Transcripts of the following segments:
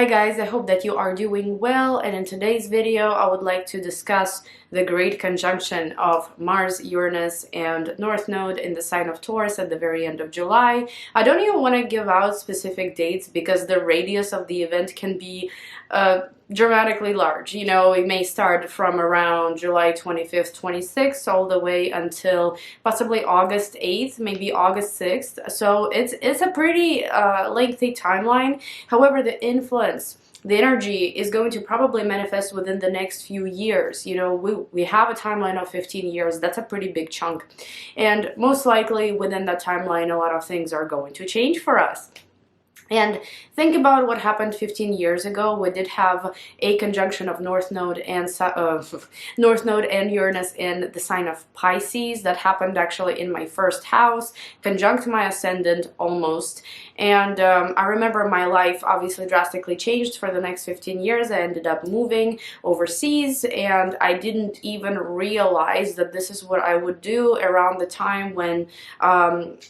Hi guys, I hope that you are doing well, and in today's video I would like to discuss the great conjunction of Mars, Uranus, and North Node in the sign of Taurus at the very end of July. I don't even want to give out specific dates because the radius of the event can be dramatically large. You know, it may start from around July 25th, 26th all the way until possibly August 8th, maybe August 6th. So it's a pretty lengthy timeline. However, the influence, the energy is going to probably manifest within the next few years. You know, we have a timeline of 15 years. That's a pretty big chunk. And most likely within that timeline, a lot of things are going to change for us. And think about what happened 15 years ago. We did have a conjunction of North Node and Uranus in the sign of Pisces. That happened actually in my first house, conjunct my ascendant almost. And I remember my life obviously drastically changed for the next 15 years. I ended up moving overseas, and I didn't even realize that this is what I would do around the time when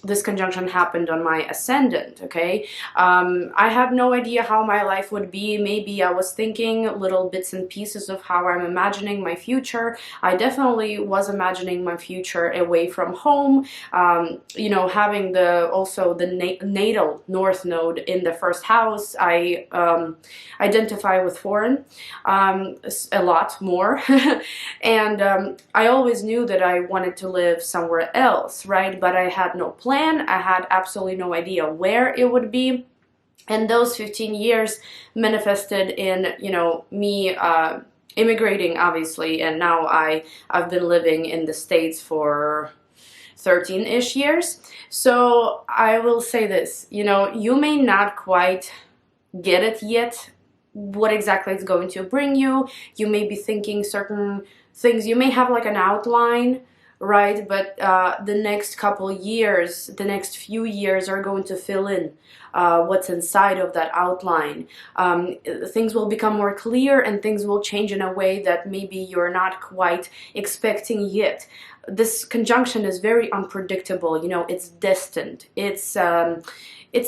this conjunction happened on my ascendant, okay? I had no idea how my life would be. Maybe I was thinking little bits and pieces of how I'm imagining my future. I definitely was imagining my future away from home, you know, having also the natal North Node in the first house. I identify with foreign a lot more. And I always knew that I wanted to live somewhere else, right? But I had no plan. I had absolutely no idea where it would be. And those 15 years manifested in, you know, me immigrating, obviously, and now I've been living in the States for 13-ish years. So I will say this, you know, you may not quite get it yet, what exactly it's going to bring you. You may be thinking certain things, you may have like an outline, right? But the next couple years, the next few years are going to fill in what's inside of that outline. Things will become more clear and things will change in a way that maybe you're not quite expecting yet. This conjunction is very unpredictable, you know, it's destined. It's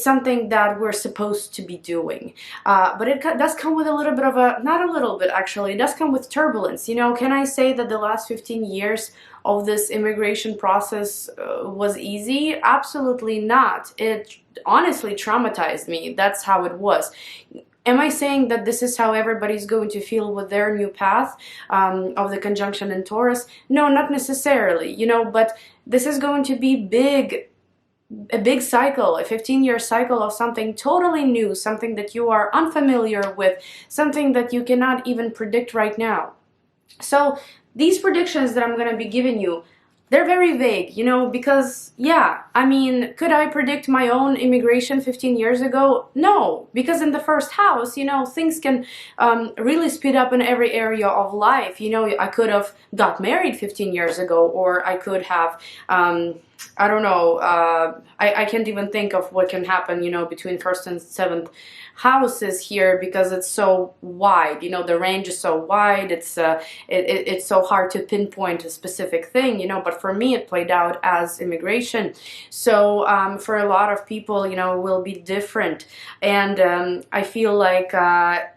something that we're supposed to be doing. But it does come with a little bit of not a little bit actually, it does come with turbulence. You know, can I say that the last 15 years of this immigration process was easy? Absolutely not. It honestly traumatized me. That's how it was. Am I saying that this is how everybody's going to feel with their new path of the conjunction in Taurus? No, not necessarily, you know, but this is going to be a big cycle, a 15-year cycle of something totally new, something that you are unfamiliar with, something that you cannot even predict right now. So these predictions that I'm going to be giving you, they're very vague, you know, because, yeah, I mean, could I predict my own immigration 15 years ago? No, because in the first house, you know, things can really speed up in every area of life. You know, I could have got married 15 years ago, or I could have, I don't know, I can't even think of what can happen, you know, between first and seventh houses here, because it's so wide, you know, the range is so wide, it's so hard to pinpoint a specific thing, you know, but for me it played out as immigration. So for a lot of people, you know, it will be different, and I feel like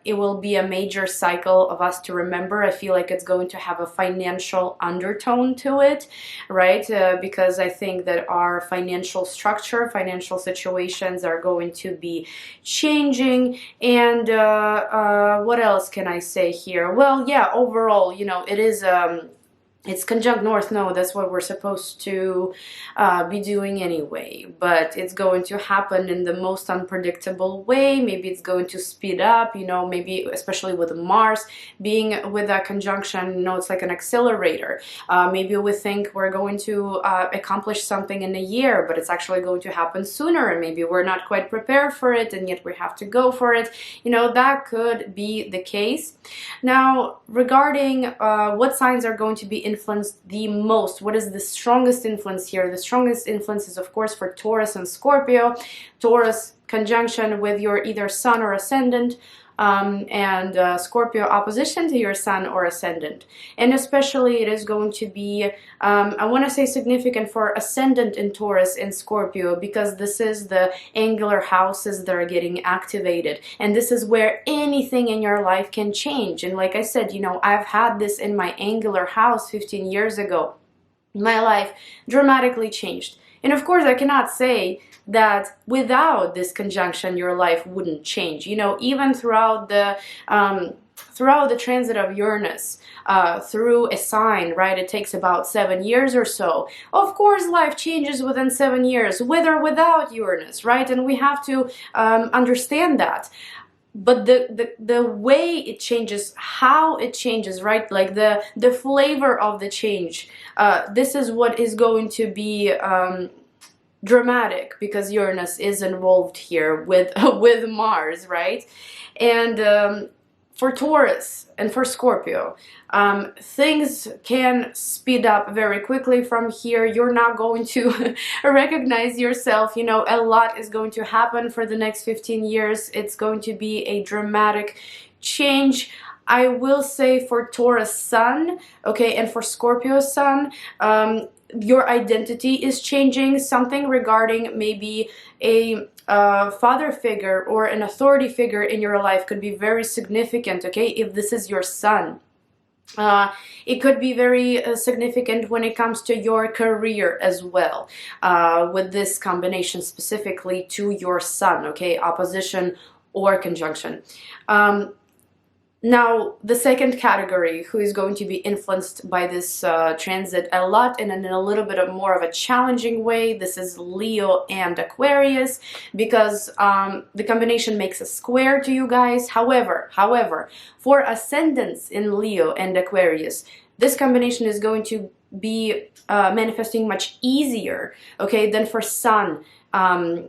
it will be a major cycle of us to remember. I feel like it's going to have a financial undertone to it, right? Because I think that our financial structure, financial situations are going to be changing. And what else can I say here? Well, yeah, overall, you know, it is it's conjunct North Node. That's what we're supposed to be doing anyway, but it's going to happen in the most unpredictable way. Maybe it's going to speed up, you know, maybe especially with Mars being with that conjunction, you know, it's like an accelerator. Maybe we think we're going to accomplish something in a year, but it's actually going to happen sooner, and maybe we're not quite prepared for it, and yet we have to go for it. You know, that could be the case. Now, regarding what signs are going to be influenced the most, what is the strongest influence here? The strongest influence is, of course, for Taurus and Scorpio. Taurus conjunction with your either sun or ascendant, and Scorpio opposition to your sun or ascendant. And especially it is going to be, I want to say, significant for ascendant in Taurus and Scorpio, because this is the angular houses that are getting activated, and this is where anything in your life can change. And like I said, you know, I've had this in my angular house 15 years ago. My life dramatically changed. And of course, I cannot say that without this conjunction your life wouldn't change. You know, even throughout the transit of Uranus through a sign, right, it takes about 7 years or so. Of course, life changes within 7 years, with or without Uranus, right? And we have to understand that. But the way it changes, how it changes, right, like the flavor of the change, this is what is going to be dramatic, because Uranus is involved here with with Mars, right? And for Taurus and for Scorpio, things can speed up very quickly from here. You're not going to recognize yourself. You know, a lot is going to happen for the next 15 years. It's going to be a dramatic change. I will say for Taurus Sun, okay, and for Scorpio Sun, your identity is changing. Something regarding maybe a father figure or an authority figure in your life could be very significant, okay, if this is your Sun. It could be very significant when it comes to your career as well, with this combination specifically to your Sun, okay, opposition or conjunction. Now, the second category who is going to be influenced by this transit a lot and in a little bit of more of a challenging way, this is Leo and Aquarius, because the combination makes a square to you guys. However, for ascendants in Leo and Aquarius, this combination is going to be manifesting much easier, okay, than for Sun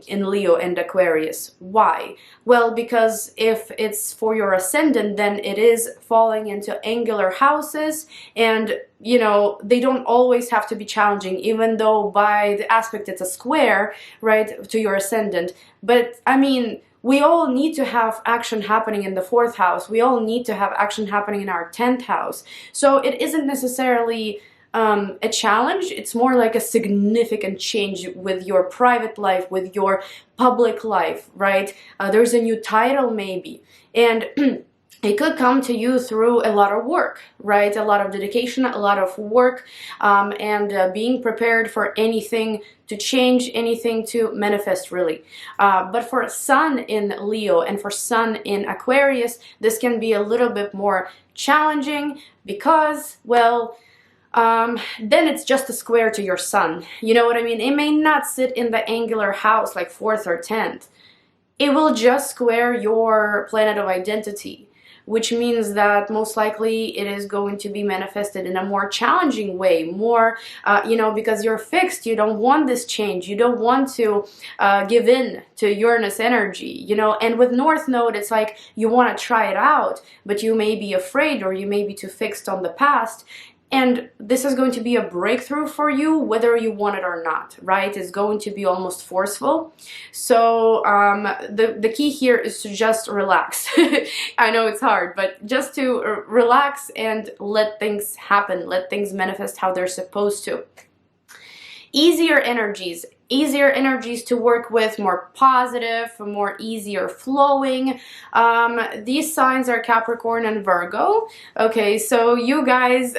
in Leo and Aquarius. Why? Well, because if it's for your ascendant, then it is falling into angular houses, and you know, they don't always have to be challenging, even though by the aspect it's a square, right, to your ascendant. But I mean, we all need to have action happening in the 4th house. We all need to have action happening in our 10th house. So it isn't necessarily a challenge. It's more like a significant change with your private life, with your public life, right? There's a new title maybe, and it could come to you through a lot of work, right? A lot of dedication, a lot of work, and being prepared for anything to change, anything to manifest, really. But for Sun in Leo and for Sun in Aquarius, this can be a little bit more challenging because, well, then it's just a square to your Sun. You know what I mean? It may not sit in the angular house like 4th or 10th. It will just square your planet of identity, which means that most likely it is going to be manifested in a more challenging way, more, you know, because you're fixed. You don't want this change. You don't want to give in to Uranus energy, you know. And with North Node, it's like you want to try it out, but you may be afraid or you may be too fixed on the past. And this is going to be a breakthrough for you, whether you want it or not, right? It's going to be almost forceful. So the key here is to just relax. I know it's hard, but just to relax and let things happen, let things manifest how they're supposed to. Easier energies to work with, more positive, more easier flowing. These signs are Capricorn and Virgo. Okay, so you guys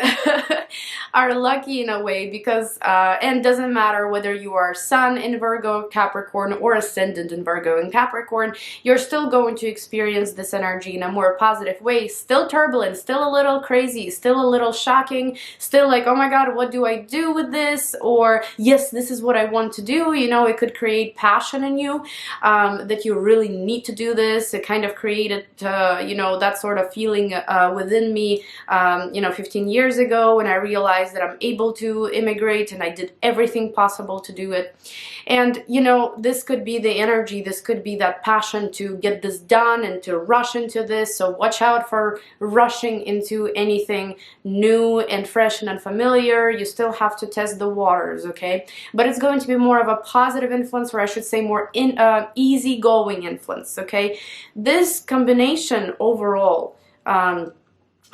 are lucky in a way because, and doesn't matter whether you are Sun in Virgo, Capricorn, or Ascendant in Virgo and Capricorn, you're still going to experience this energy in a more positive way. Still turbulent, still a little crazy, still a little shocking, still like, oh my God, what do I do with this? Or, yes, this is what I want to do. You know, it could create passion in you, that you really need to do this. It kind of created, you know, that sort of feeling within me, you know, 15 years ago when I realized that I'm able to immigrate and I did everything possible to do it. And, you know, this could be the energy, this could be that passion to get this done and to rush into this. So watch out for rushing into anything new and fresh and unfamiliar. You still have to test the waters, okay? But it's going to be more of a positive influence, or I should say more easygoing influence, okay? This combination overall,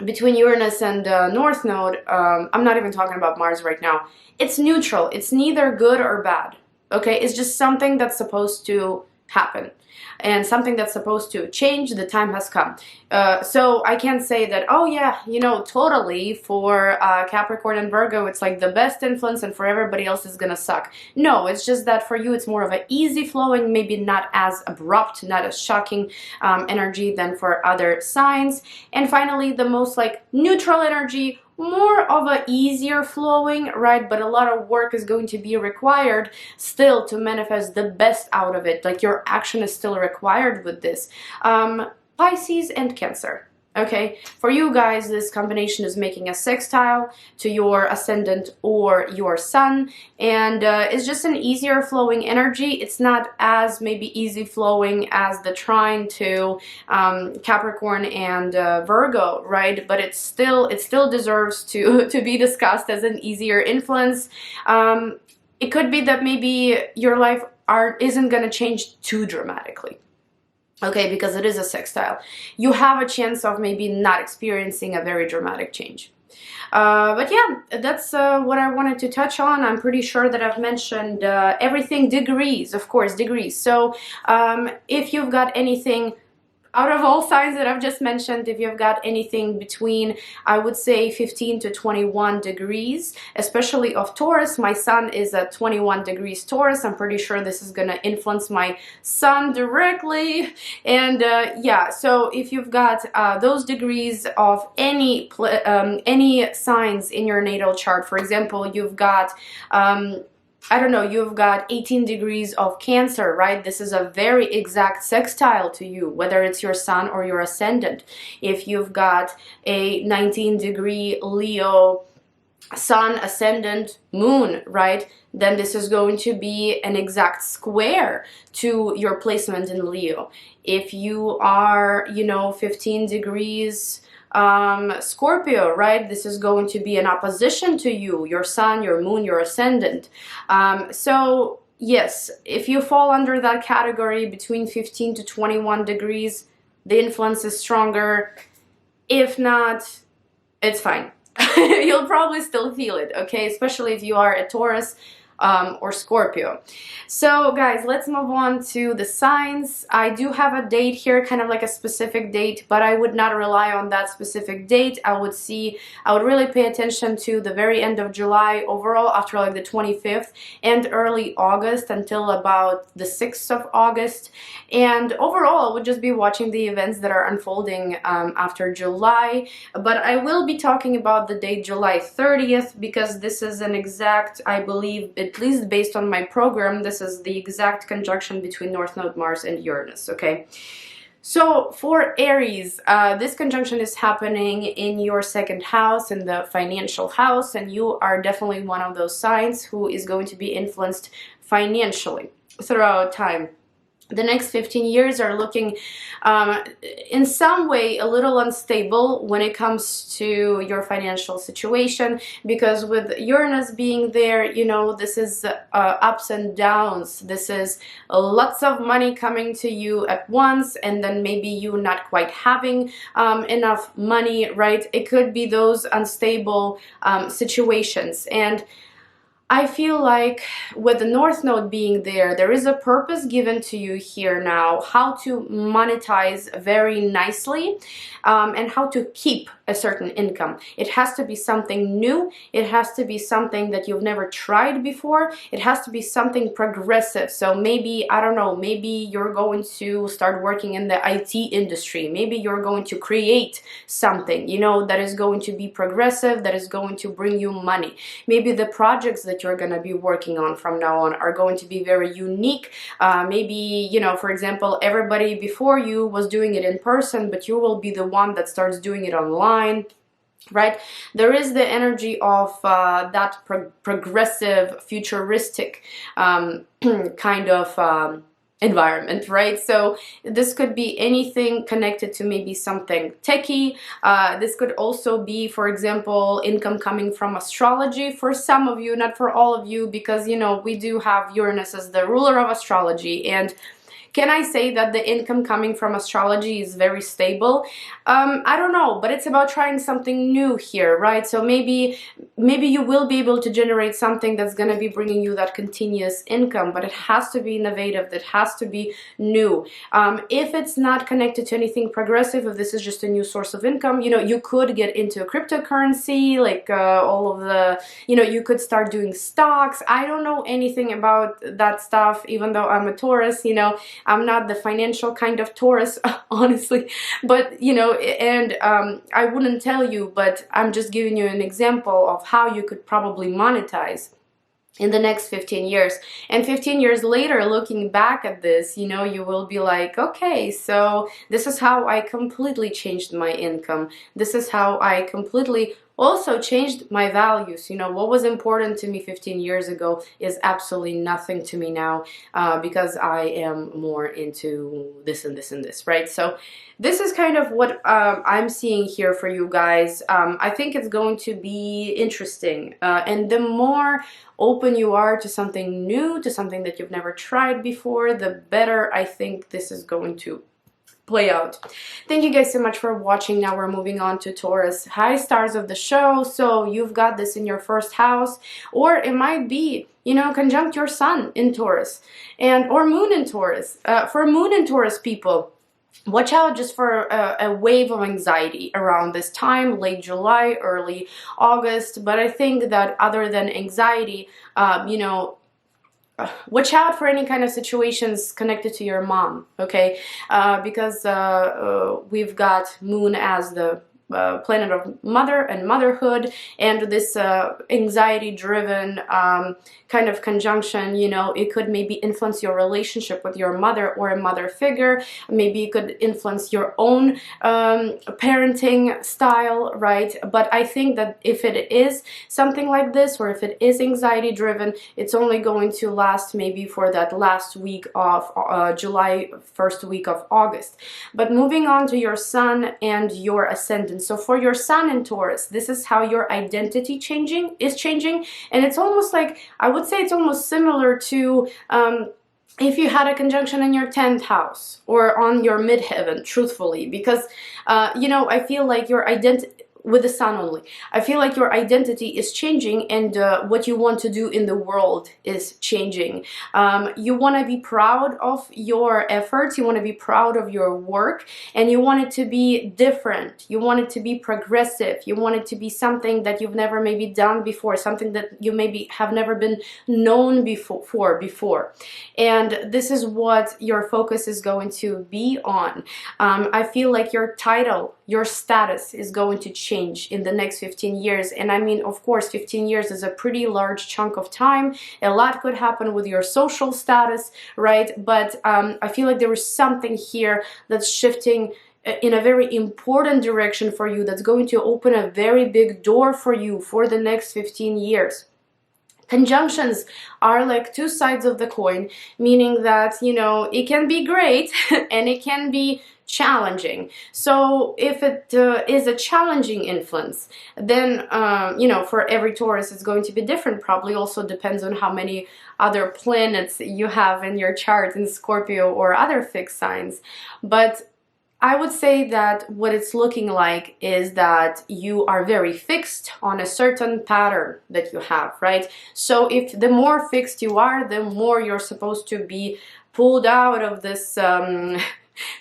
between Uranus and North Node, I'm not even talking about Mars right now, it's neutral. It's neither good or bad, okay? It's just something that's supposed to happen and something that's supposed to change. The time has come. So I can't say that, oh yeah, you know, totally for Capricorn and Virgo, it's like the best influence and for everybody else is gonna suck. No, it's just that for you it's more of an easy flowing, maybe not as abrupt, not as shocking energy than for other signs. And finally, the most like neutral energy, more of a easier flowing, right? But a lot of work is going to be required still to manifest the best out of it. Like your action is still required with this. Pisces and Cancer. Okay, for you guys, this combination is making a sextile to your ascendant or your sun, and it's just an easier flowing energy. It's not as maybe easy flowing as the trine to Capricorn and Virgo, right? But it still deserves to be discussed as an easier influence. It could be that maybe your life isn't going to change too dramatically. Okay, because it is a sextile. You have a chance of maybe not experiencing a very dramatic change. But yeah, that's what I wanted to touch on. I'm pretty sure that I've mentioned everything. Degrees, of course, degrees. So if you've got anything out of all signs that I've just mentioned, if you've got anything between, I would say 15 to 21 degrees, especially of Taurus. My sun is at 21 degrees Taurus. I'm pretty sure this is going to influence my sun directly. And yeah, so if you've got those degrees of any signs in your natal chart, for example, you've got I don't know, you've got 18 degrees of Cancer, right? This is a very exact sextile to you, whether it's your sun or your ascendant. If you've got a 19-degree Leo sun, ascendant, moon, right? Then this is going to be an exact square to your placement in Leo. If you are, you know, 15 degrees Scorpio, right? This is going to be an opposition to you, your sun, your moon, your ascendant. So yes, if you fall under that category between 15 to 21 degrees, the influence is stronger. If not, it's fine. You'll probably still feel it, okay? Especially if you are a Taurus or Scorpio. So guys, let's move on to the signs. I do have a date here, kind of like a specific date, but I would not rely on that specific date. I would really pay attention to the very end of July overall, after like the 25th, and early August until about the 6th of August. And overall, I would just be watching the events that are unfolding after July. But I will be talking about the date July 30th because this is an exact, I believe, at least based on my program, this is the exact conjunction between North Node, Mars, and Uranus, okay? So for Aries, this conjunction is happening in your second house, in the financial house, and you are definitely one of those signs who is going to be influenced financially throughout time. The next 15 years are looking in some way a little unstable when it comes to your financial situation, because with Uranus being there, you know, this is ups and downs. This is lots of money coming to you at once, and then maybe you not quite having enough money, right? It could be those unstable situations. And I feel like with the North Node being there, there is a purpose given to you here now, how to monetize very nicely and how to keep a certain income. It has to be something new. It has to be something that you've never tried before. It has to be something progressive. So maybe, I don't know, maybe you're going to start working in the IT industry. Maybe you're going to create something, you know, that is going to be progressive, that is going to bring you money. Maybe the projects that you're going to be working on from now on are going to be very unique. Maybe, you know, for example, everybody before you was doing it in person, but you will be the one that starts doing it online, right? There is the energy of that progressive, futuristic kind of environment, right? So this could be anything connected to maybe something techie. This could also be, for example, income coming from astrology for some of you, not for all of you, because, you know, we do have Uranus as the ruler of astrology. And can I say that the income coming from astrology is very stable? I don't know, but it's about trying something new here, right? So maybe you will be able to generate something that's going to be bringing you that continuous income, but it has to be innovative, that has to be new. If it's not connected to anything progressive, if this is just a new source of income, you know, you could get into cryptocurrency, like all of the, you know, you could start doing stocks. I don't know anything about that stuff, even though I'm a Taurus, you know. I'm not the financial kind of Taurus, honestly, but, you know, and I wouldn't tell you, but I'm just giving you an example of how you could probably monetize in the next 15 years. And 15 years later, looking back at this, you know, you will be like, okay, so this is how I completely changed my income. This is how I completely also changed my values. You know, what was important to me 15 years ago is absolutely nothing to me now, because I am more into this and this and this, right? So this is kind of what I'm seeing here for you guys. I think it's going to be interesting, and the more open you are to something new, to something that you've never tried before, the better I think this is going to play out. Thank you guys so much for watching. Now we're moving on to Taurus. High stars of the show. So you've got this in your first house, or it might be, you know, conjunct your sun in Taurus, and or moon in Taurus. For moon in Taurus people, watch out just for a wave of anxiety around this time, late July, early August. But I think that other than anxiety, you know, watch out for any kind of situations connected to your mom, okay? Because we've got moon as the planet of mother and motherhood, and this anxiety-driven kind of conjunction, you know, it could maybe influence your relationship with your mother or a mother figure. Maybe it could influence your own parenting style, right? But I think that if it is something like this, or if it is anxiety-driven, it's only going to last maybe for that last week of July, first week of August. But moving on to your sun and your ascendant. So for your sun in Taurus, this is how your identity is changing, and it's almost like, I would say it's almost similar to if you had a conjunction in your 10th house or on your midheaven, truthfully, because you know, I feel like your identity with the sun only, I feel like your identity is changing, and what you want to do in the world is changing. You want to be proud of your efforts, you want to be proud of your work, and you want it to be different, you want it to be progressive, you want it to be something that you've never maybe done before, something that you maybe have never been known before. And this is what your focus is going to be on. I feel like your title, your status is going to change in the next 15 years. And I mean, of course, 15 years is a pretty large chunk of time. A lot could happen with your social status, right? But I feel like there is something here that's shifting in a very important direction for you, that's going to open a very big door for you for the next 15 years. Conjunctions are like two sides of the coin, meaning that, you know, it can be great and it can be challenging. So if it is a challenging influence, then, you know, for every Taurus, it's going to be different. Probably also depends on how many other planets you have in your chart in Scorpio or other fixed signs. But I would say that what it's looking like is that you are very fixed on a certain pattern that you have, right? So if the more fixed you are, the more you're supposed to be pulled out of this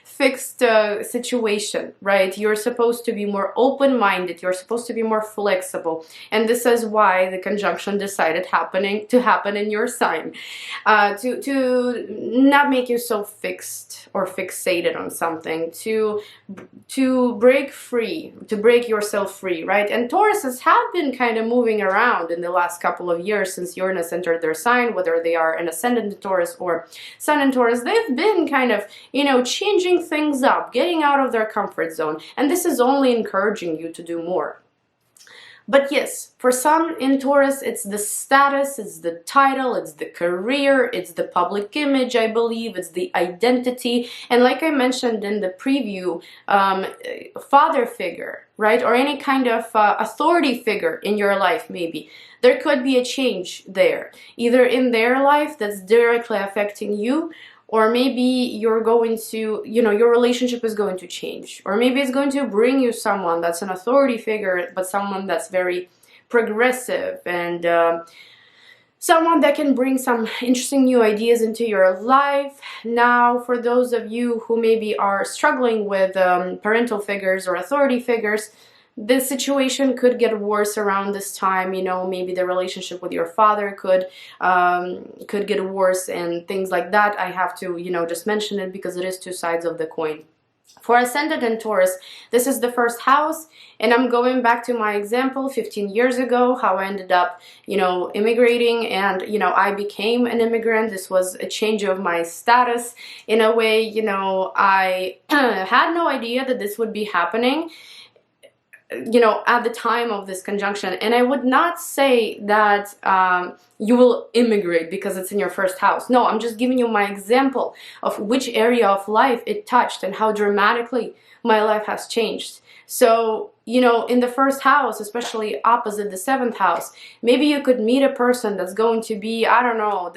fixed situation, right? You're supposed to be more open-minded, you're supposed to be more flexible, and this is why the conjunction decided to happen in your sign, to not make you so fixed or fixated on something, to break free, to break yourself free, right? And Tauruses have been kind of moving around in the last couple of years since Uranus entered their sign, whether they are an ascendant in Taurus or sun in Taurus. They've been kind of, you know, changing things up, getting out of their comfort zone, and this is only encouraging you to do more. But yes, for some in Taurus, it's the status, it's the title, it's the career, it's the public image, I believe, it's the identity. And like I mentioned in the preview, father figure, right? Or any kind of authority figure in your life, maybe. There could be a change there, either in their life that's directly affecting you, or maybe you're going to, your relationship is going to change. Or maybe it's going to bring you someone that's an authority figure, but someone that's very progressive and someone that can bring some interesting new ideas into your life. Now, for those of you who maybe are struggling with parental figures or authority figures, this situation could get worse around this time. Maybe the relationship with your father could get worse and things like that. I have to, just mention it because it is two sides of the coin. For Ascendant in Taurus, this is the first house, and I'm going back to my example 15 years ago, how I ended up, immigrating, and, I became an immigrant. This was a change of my status in a way. I had no idea that this would be happening, at the time of this conjunction. And I would not say that you will immigrate because it's in your first house. No, I'm just giving you my example of which area of life it touched and how dramatically my life has changed. So, in the first house, especially opposite the seventh house, maybe you could meet a person that's going to be, I don't know,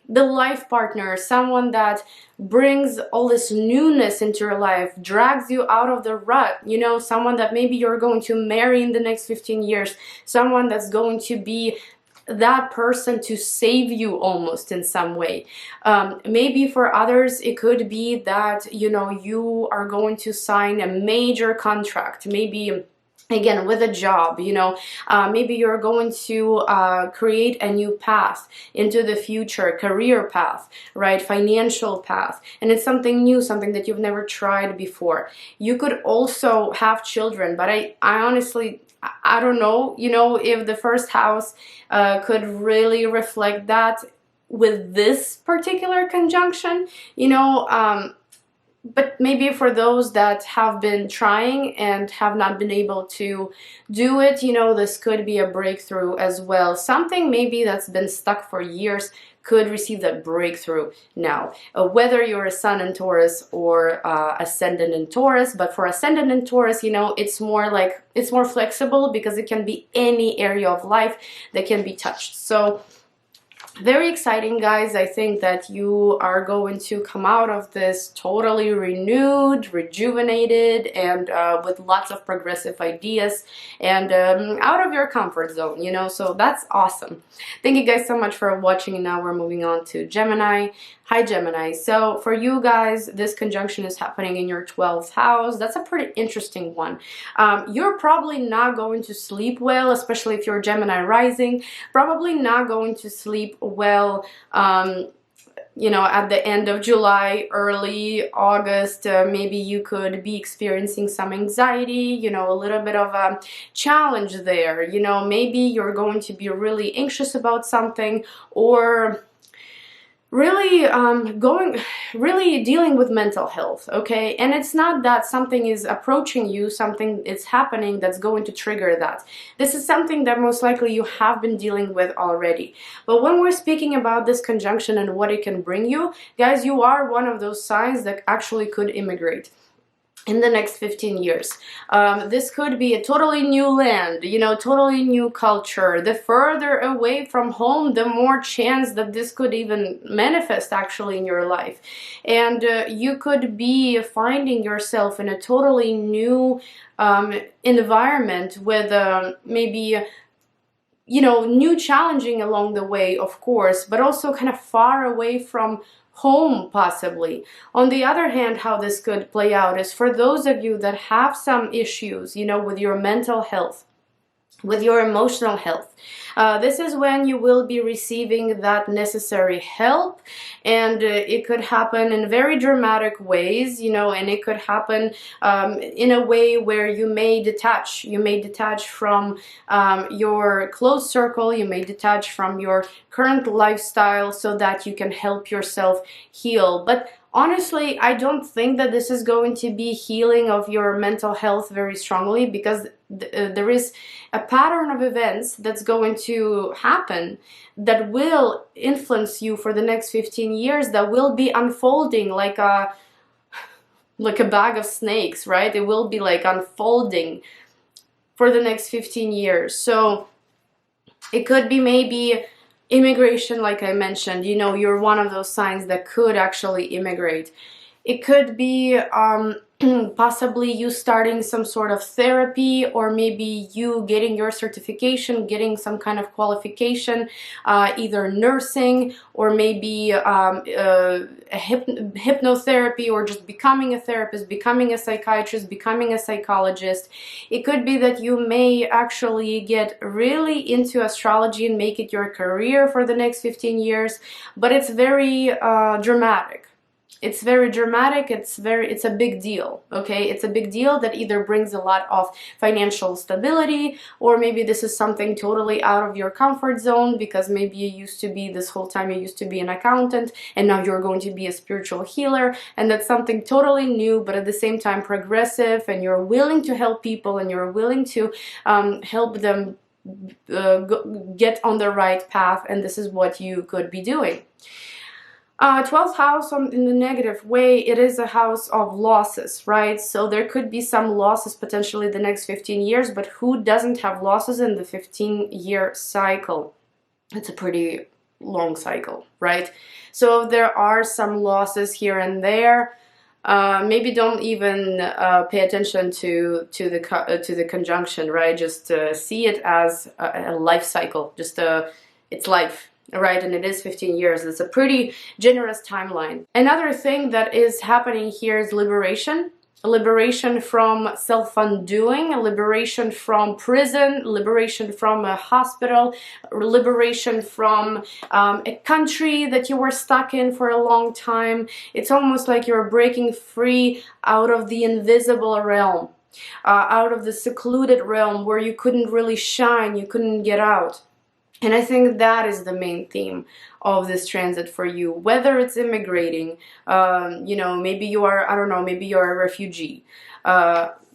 the life partner, someone that brings all this newness into your life, drags you out of the rut, someone that maybe you're going to marry in the next 15 years, someone that's going to be that person to save you almost in some way. Maybe for others, it could be that, you are going to sign a major contract, maybe again with a job, maybe you're going to create a new path into the future, career path, right, financial path, and it's something new, something that you've never tried before. You could also have children, but I honestly, I don't know, if the first house could really reflect that with this particular conjunction, but maybe for those that have been trying and have not been able to do it, this could be a breakthrough as well. Something maybe that's been stuck for years could receive that breakthrough now. Whether you're a Sun in Taurus or Ascendant in Taurus, but for Ascendant in Taurus, it's more flexible because it can be any area of life that can be touched. So very exciting, guys. I think that you are going to come out of this totally renewed, rejuvenated, and with lots of progressive ideas and out of your comfort zone, so that's awesome. Thank you guys so much for watching, and now we're moving on to Gemini. Hi, Gemini. So for you guys, this conjunction is happening in your 12th house. That's a pretty interesting one. You're probably not going to sleep well, especially if you're Gemini rising. Probably not going to sleep well, at the end of July, early August. Maybe you could be experiencing some anxiety, a little bit of a challenge there. Maybe you're going to be really anxious about something, or really dealing with mental health, okay? And it's not that something is approaching you, something is happening that's going to trigger that. This is something that most likely you have been dealing with already. But when we're speaking about this conjunction and what it can bring you, guys, you are one of those signs that actually could immigrate in the next 15 years. This could be a totally new land, totally new culture. The further away from home, the more chance that this could even manifest actually in your life. And you could be finding yourself in a totally new environment with maybe new challenging along the way, of course, but also kind of far away from home, possibly. On the other hand, how this could play out is for those of you that have some issues, with your mental health, with your emotional health. This is when you will be receiving that necessary help, and it could happen in very dramatic ways, and it could happen in a way where you may detach. You may detach from your close circle, you may detach from your current lifestyle so that you can help yourself heal. But Honestly, I don't think that this is going to be healing of your mental health very strongly, because there is a pattern of events that's going to happen that will influence you for the next 15 years, that will be unfolding like a bag of snakes, right? It will be like unfolding for the next 15 years. So it could be maybe immigration, like I mentioned. You know, you're one of those signs that could actually immigrate. It could be possibly you starting some sort of therapy, or maybe you getting your certification, getting some kind of qualification, either nursing, or maybe hypnotherapy, or just becoming a therapist, becoming a psychiatrist, becoming a psychologist. It could be that you may actually get really into astrology and make it your career for the next 15 years, but it's very dramatic. It's very dramatic. It's a big deal. Okay, it's a big deal that either brings a lot of financial stability, or maybe this is something totally out of your comfort zone, because maybe you used to be, this whole time you used to be an accountant, and now you're going to be a spiritual healer, and that's something totally new, but at the same time progressive, and you're willing to help people, and you're willing to help them get on the right path, and this is what you could be doing. 12th house in the negative way, it is a house of losses, right? So there could be some losses potentially the next 15 years, but who doesn't have losses in the 15-year cycle? It's a pretty long cycle, right? So there are some losses here and there. Maybe don't even pay attention to the conjunction, right? Just see it as a life cycle. Just it's life. Right, and it is 15 years. It's a pretty generous timeline. Another thing that is happening here is liberation. Liberation from self-undoing, liberation from prison, liberation from a hospital, liberation from a country that you were stuck in for a long time. It's almost like you're breaking free out of the invisible realm, out of the secluded realm where you couldn't really shine, you couldn't get out. And I think that is the main theme of this transit for you, whether it's immigrating, you know, maybe you are, I don't know, maybe you're a refugee,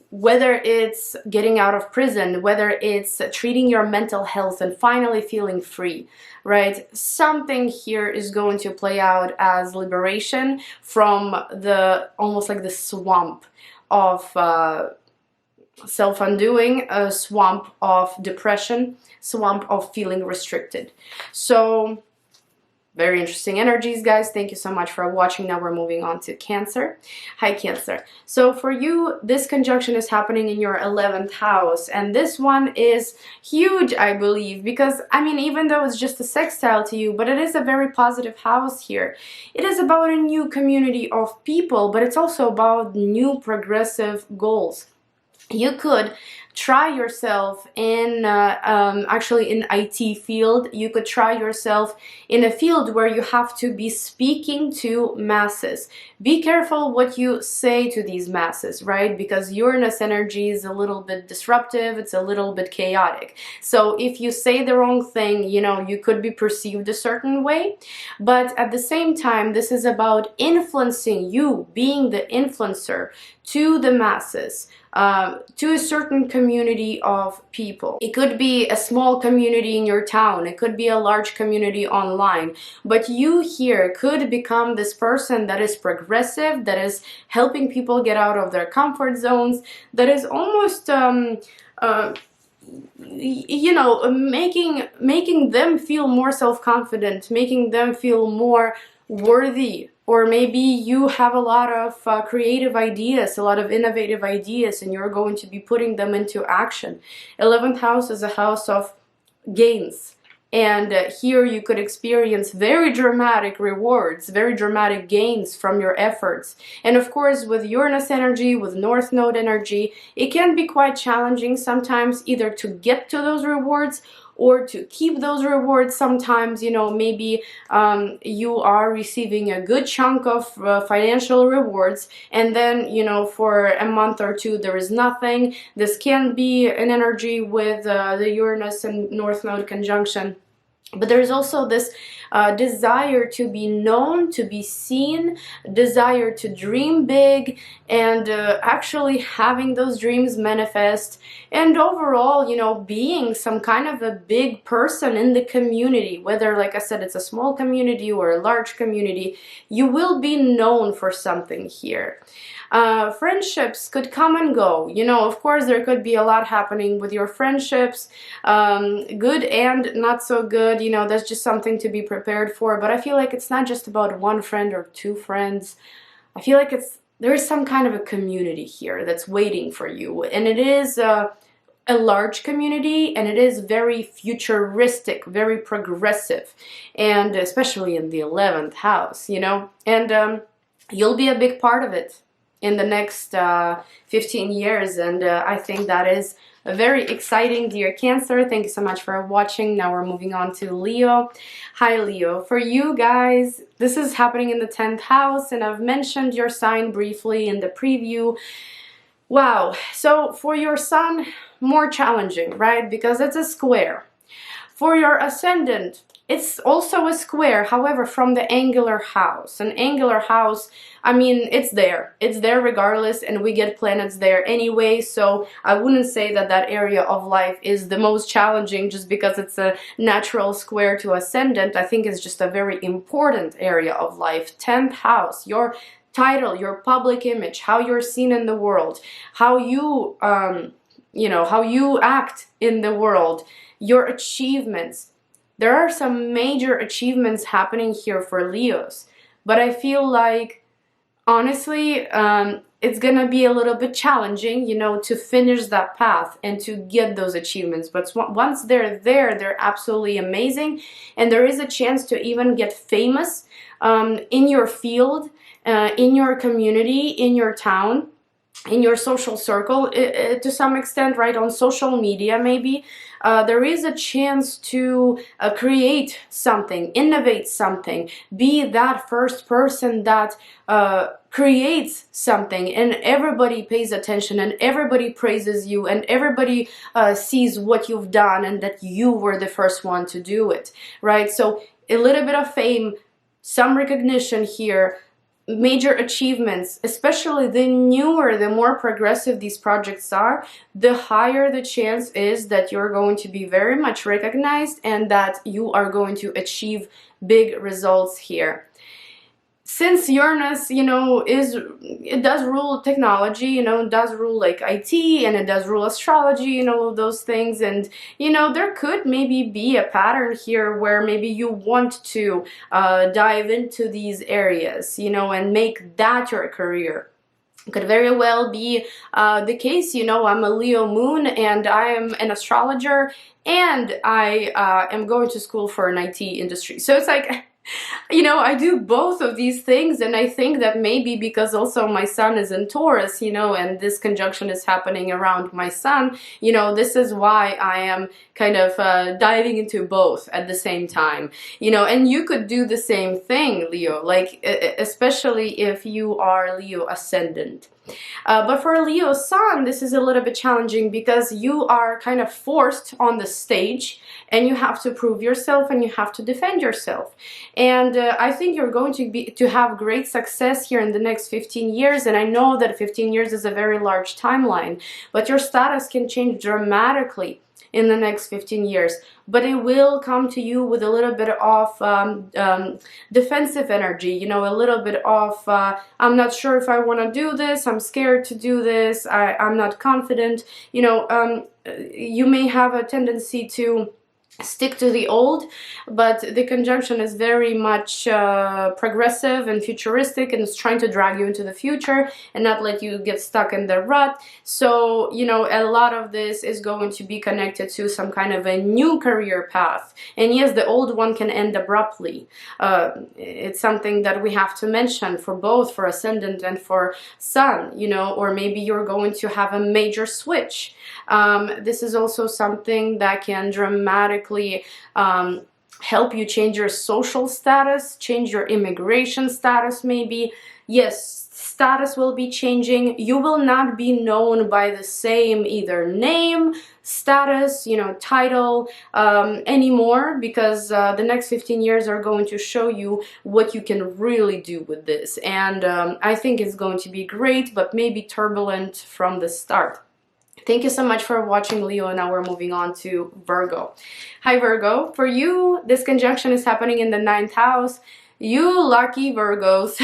whether it's getting out of prison, whether it's treating your mental health and finally feeling free, right? Something here is going to play out as liberation from the, almost like the swamp of self-undoing, a swamp of depression, swamp of feeling restricted. So very interesting energies, guys. Thank you so much for watching. Now we're moving on to Cancer. Hi, Cancer. So for you, this conjunction is happening in your 11th house, and this one is huge, I believe, because, I mean, even though it's just a sextile to you, but it is a very positive house here. It is about a new community of people, but it's also about new progressive goals. You could try yourself in actually in IT field. You could try yourself in a field where you have to be speaking to masses. Be careful what you say to these masses, right? Because Uranus energy is a little bit disruptive, it's a little bit chaotic. So if you say the wrong thing, you know, you could be perceived a certain way. But at the same time, this is about influencing, you being the influencer to the masses, to a certain community of people. It could be a small community in your town, it could be a large community online, but you here could become this person that is progressive, that is helping people get out of their comfort zones, that is almost you know, making them feel more self-confident, making them feel more worthy. Or maybe you have a lot of creative ideas, a lot of innovative ideas, and you're going to be putting them into action. 11th house is a house of gains. And here you could experience very dramatic rewards, very dramatic gains from your efforts. And of course, with Uranus energy, with North Node energy, it can be quite challenging sometimes either to get to those rewards or to keep those rewards. Sometimes, you know, maybe you are receiving a good chunk of financial rewards, and then, you know, for a month or two there is nothing. This can be an energy with the Uranus and North Node conjunction. But there's also this desire to be known, to be seen, desire to dream big, and actually having those dreams manifest, and overall, you know, being some kind of a big person in the community, whether, like I said, it's a small community or a large community, you will be known for something here. Friendships could come and go. You know, of course, there could be a lot happening with your friendships, good and not so good. You know, that's just something to be prepared for. But I feel like it's not just about one friend or two friends. I feel like there is some kind of a community here that's waiting for you. And it is a large community, and it is very futuristic, very progressive, and especially in the 11th house, you know, and you'll be a big part of it in the next 15 years, and I think that is very exciting, dear Cancer. Thank you so much for watching. Now we're moving on to Leo. Hi, Leo. For you guys, this is happening in the 10th house, and I've mentioned your sign briefly in the preview. Wow. So for your sun, more challenging, right? Because it's a square. For your ascendant, it's also a square, however, from the angular house. An angular house, I mean, it's there. It's there regardless, and we get planets there anyway, so I wouldn't say that that area of life is the most challenging just because it's a natural square to ascendant. I think it's just a very important area of life. 10th house, your title, your public image, how you're seen in the world, how you, you know, how you act in the world, your achievements. There are some major achievements happening here for Leos, but I feel like, honestly, it's gonna be a little bit challenging, you know, to finish that path and to get those achievements. But once they're there, they're absolutely amazing, and there is a chance to even get famous in your field, in your community, in your town, in your social circle, to some extent, right, on social media maybe. There is a chance to create something, innovate something, be that first person that creates something, and everybody pays attention, and everybody praises you, and everybody sees what you've done, and that you were the first one to do it, right? So a little bit of fame, some recognition here, major achievements, especially the newer, the more progressive these projects are, the higher the chance is that you're going to be very much recognized and that you are going to achieve big results here. Since Uranus, you know, it does rule technology, you know, it does rule like IT, and it does rule astrology and all of those things, and, you know, there could maybe be a pattern here where maybe you want to dive into these areas, you know, and make that your career. It could very well be the case, you know, I'm a Leo moon, and I am an astrologer, and I am going to school for an IT industry. So it's like, you know, I do both of these things, and I think that maybe because also my sun is in Taurus, you know, and this conjunction is happening around my sun, you know, this is why I am kind of diving into both at the same time, you know. And you could do the same thing, Leo, like especially if you are Leo ascendant. But for Leo sun, this is a little bit challenging because you are kind of forced on the stage, and you have to prove yourself, and you have to defend yourself. And I think you're going to have great success here in the next 15 years. And I know that 15 years is a very large timeline, but your status can change dramatically in the next 15 years, but it will come to you with a little bit of defensive energy, you know, a little bit of I'm not sure if I want to do this, I'm scared to do this, I'm not confident, you know. You may have a tendency to stick to the old, but the conjunction is very much progressive and futuristic, and it's trying to drag you into the future and not let you get stuck in the rut. So, you know, a lot of this is going to be connected to some kind of a new career path. And yes, the old one can end abruptly. It's something that we have to mention for both, for ascendant and for sun, you know, or maybe you're going to have a major switch. This is also something that can dramatically help you change your social status, change your immigration status maybe. Yes, status will be changing. You will not be known by the same either name, status, you know, title anymore, because the next 15 years are going to show you what you can really do with this. And I think it's going to be great, but maybe turbulent from the start. Thank you so much for watching, Leo, and now we're moving on to Virgo. Hi, Virgo. For you, this conjunction is happening in the 9th house. You lucky Virgos.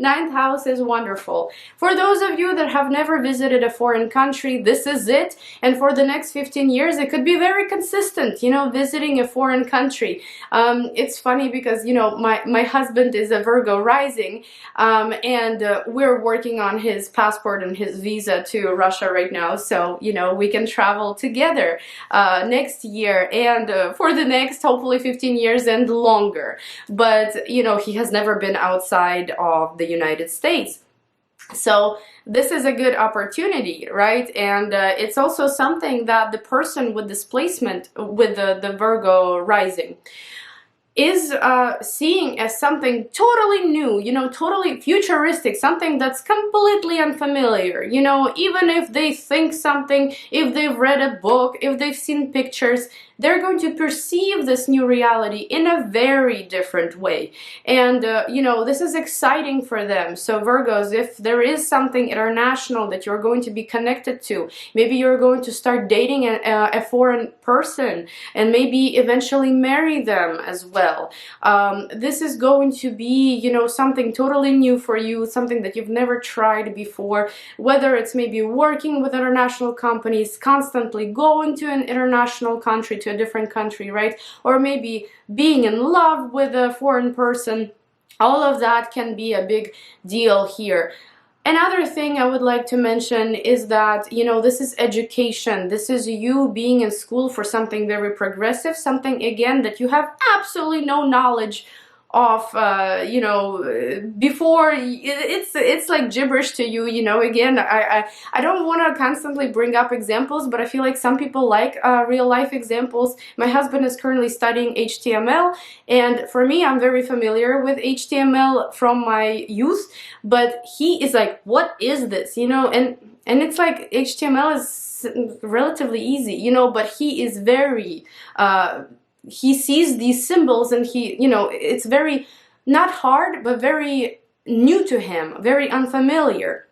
9th house is wonderful. For those of you that have never visited a foreign country, this is it. And for the next 15 years, it could be very consistent, you know, visiting a foreign country. It's funny because, you know, my husband is a Virgo rising, and we're working on his passport and his visa to Russia right now. So, you know, we can travel together next year and for the next, hopefully, 15 years and longer. But you know, he has never been outside of the United States. So this is a good opportunity, right? And it's also something that the person with displacement, with the Virgo rising, is seeing as something totally new, you know, totally futuristic, something that's completely unfamiliar. You know, even if they think something, if they've read a book, if they've seen pictures, they're going to perceive this new reality in a very different way. And, you know, this is exciting for them. So Virgos, if there is something international that you're going to be connected to, maybe you're going to start dating a foreign person and maybe eventually marry them as well. This is going to be, you know, something totally new for you, something that you've never tried before, whether it's maybe working with international companies, constantly going to an international country, to a different country, right? Or maybe being in love with a foreign person. All of that can be a big deal here. Another thing I would like to mention is that, you know, this is education. This is you being in school for something very progressive, something, again, that you have absolutely no knowledge of, you know, before. It's like gibberish to you, you know. Again, I don't want to constantly bring up examples, but I feel like some people like real life examples. My husband is currently studying HTML, and for me, I'm very familiar with HTML from my youth, but he is like, what is this, you know? And it's like HTML is relatively easy, you know, but he is very he sees these symbols and he, you know, it's very, not hard, but very new to him, very unfamiliar.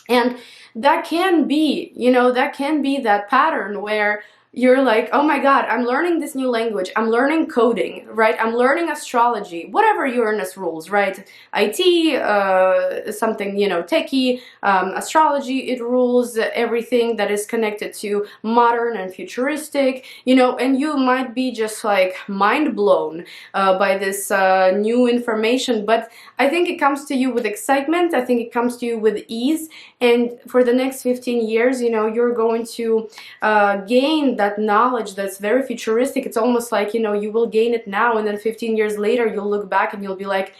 And that can be, you know, that can be that pattern where you're like, oh my God, I'm learning this new language, I'm learning coding, right? I'm learning astrology, whatever Uranus rules, right? IT, something, you know, techie, astrology, it rules everything that is connected to modern and futuristic, you know, and you might be just like mind blown by this new information, but I think it comes to you with excitement, I think it comes to you with ease, and for the next 15 years, you know, you're going to gain that knowledge that's very futuristic. It's almost like, you know, you will gain it now and then 15 years later you'll look back and you'll be like,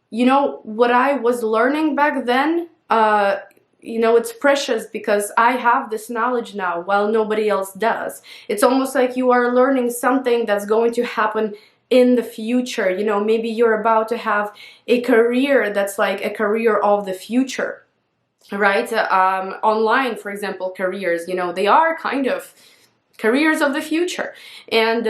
you know, what I was learning back then, you know, it's precious because I have this knowledge now while nobody else does. It's almost like you are learning something that's going to happen in the future. You know, maybe you're about to have a career that's like a career of the future, right? Online, for example, careers, you know, they are kind of careers of the future, and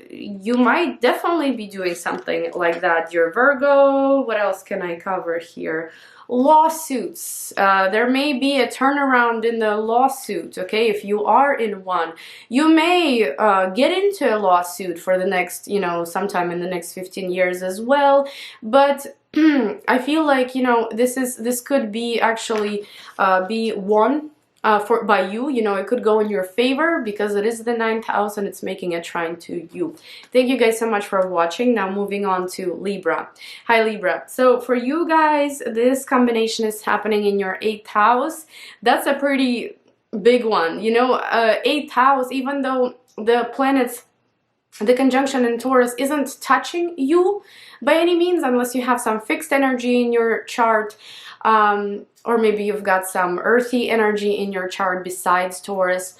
you might definitely be doing something like that. You're Virgo. What else can I cover here? Lawsuits. There may be a turnaround in the lawsuit, okay? If you are in one, you may get into a lawsuit for the next, you know, sometime in the next 15 years as well, but I feel like, you know, this could be actually be won by you, you know, it could go in your favor because it is the 9th house and it's making a trine to you. Thank you guys so much for watching. Now moving on to Libra. Hi, Libra. So for you guys, this combination is happening in your 8th house. That's a pretty big one, you know. 8th house, even though the planets, the conjunction in Taurus isn't touching you by any means, unless you have some fixed energy in your chart, or maybe you've got some earthy energy in your chart besides Taurus.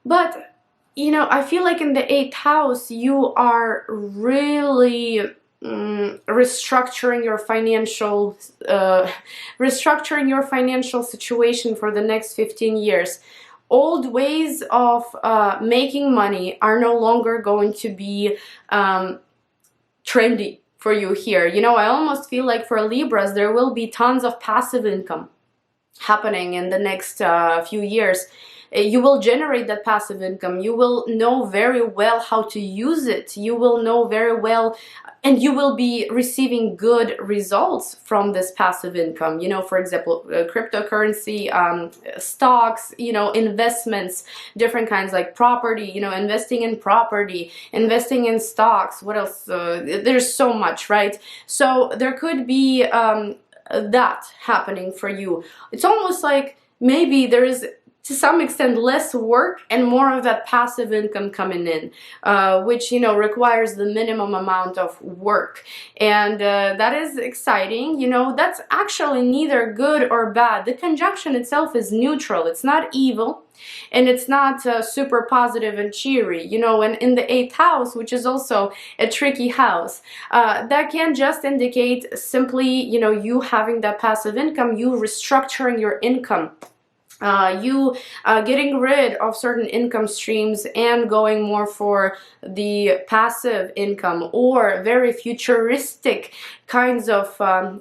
But, you know, I feel like in the 8th house, you are really restructuring your financial situation for the next 15 years. Old ways of making money are no longer going to be trendy for you here. You know, I almost feel like for Libras there will be tons of passive income happening in the next few years. You will generate that passive income. You will know very well how to use it. You will know very well, and you will be receiving good results from this passive income. You know, for example, cryptocurrency, stocks, you know, investments, different kinds, like property, you know, investing in property, investing in stocks. What else? There's so much, right? So there could be that happening for you. It's almost like maybe there is, to some extent, less work and more of that passive income coming in, which, you know, requires the minimum amount of work. And that is exciting. You know, that's actually neither good or bad. The conjunction itself is neutral. It's not evil, and it's not super positive and cheery. You know, and in the 8th house, which is also a tricky house, that can just indicate simply, you know, you having that passive income, you restructuring your income. You getting rid of certain income streams and going more for the passive income or very futuristic kinds of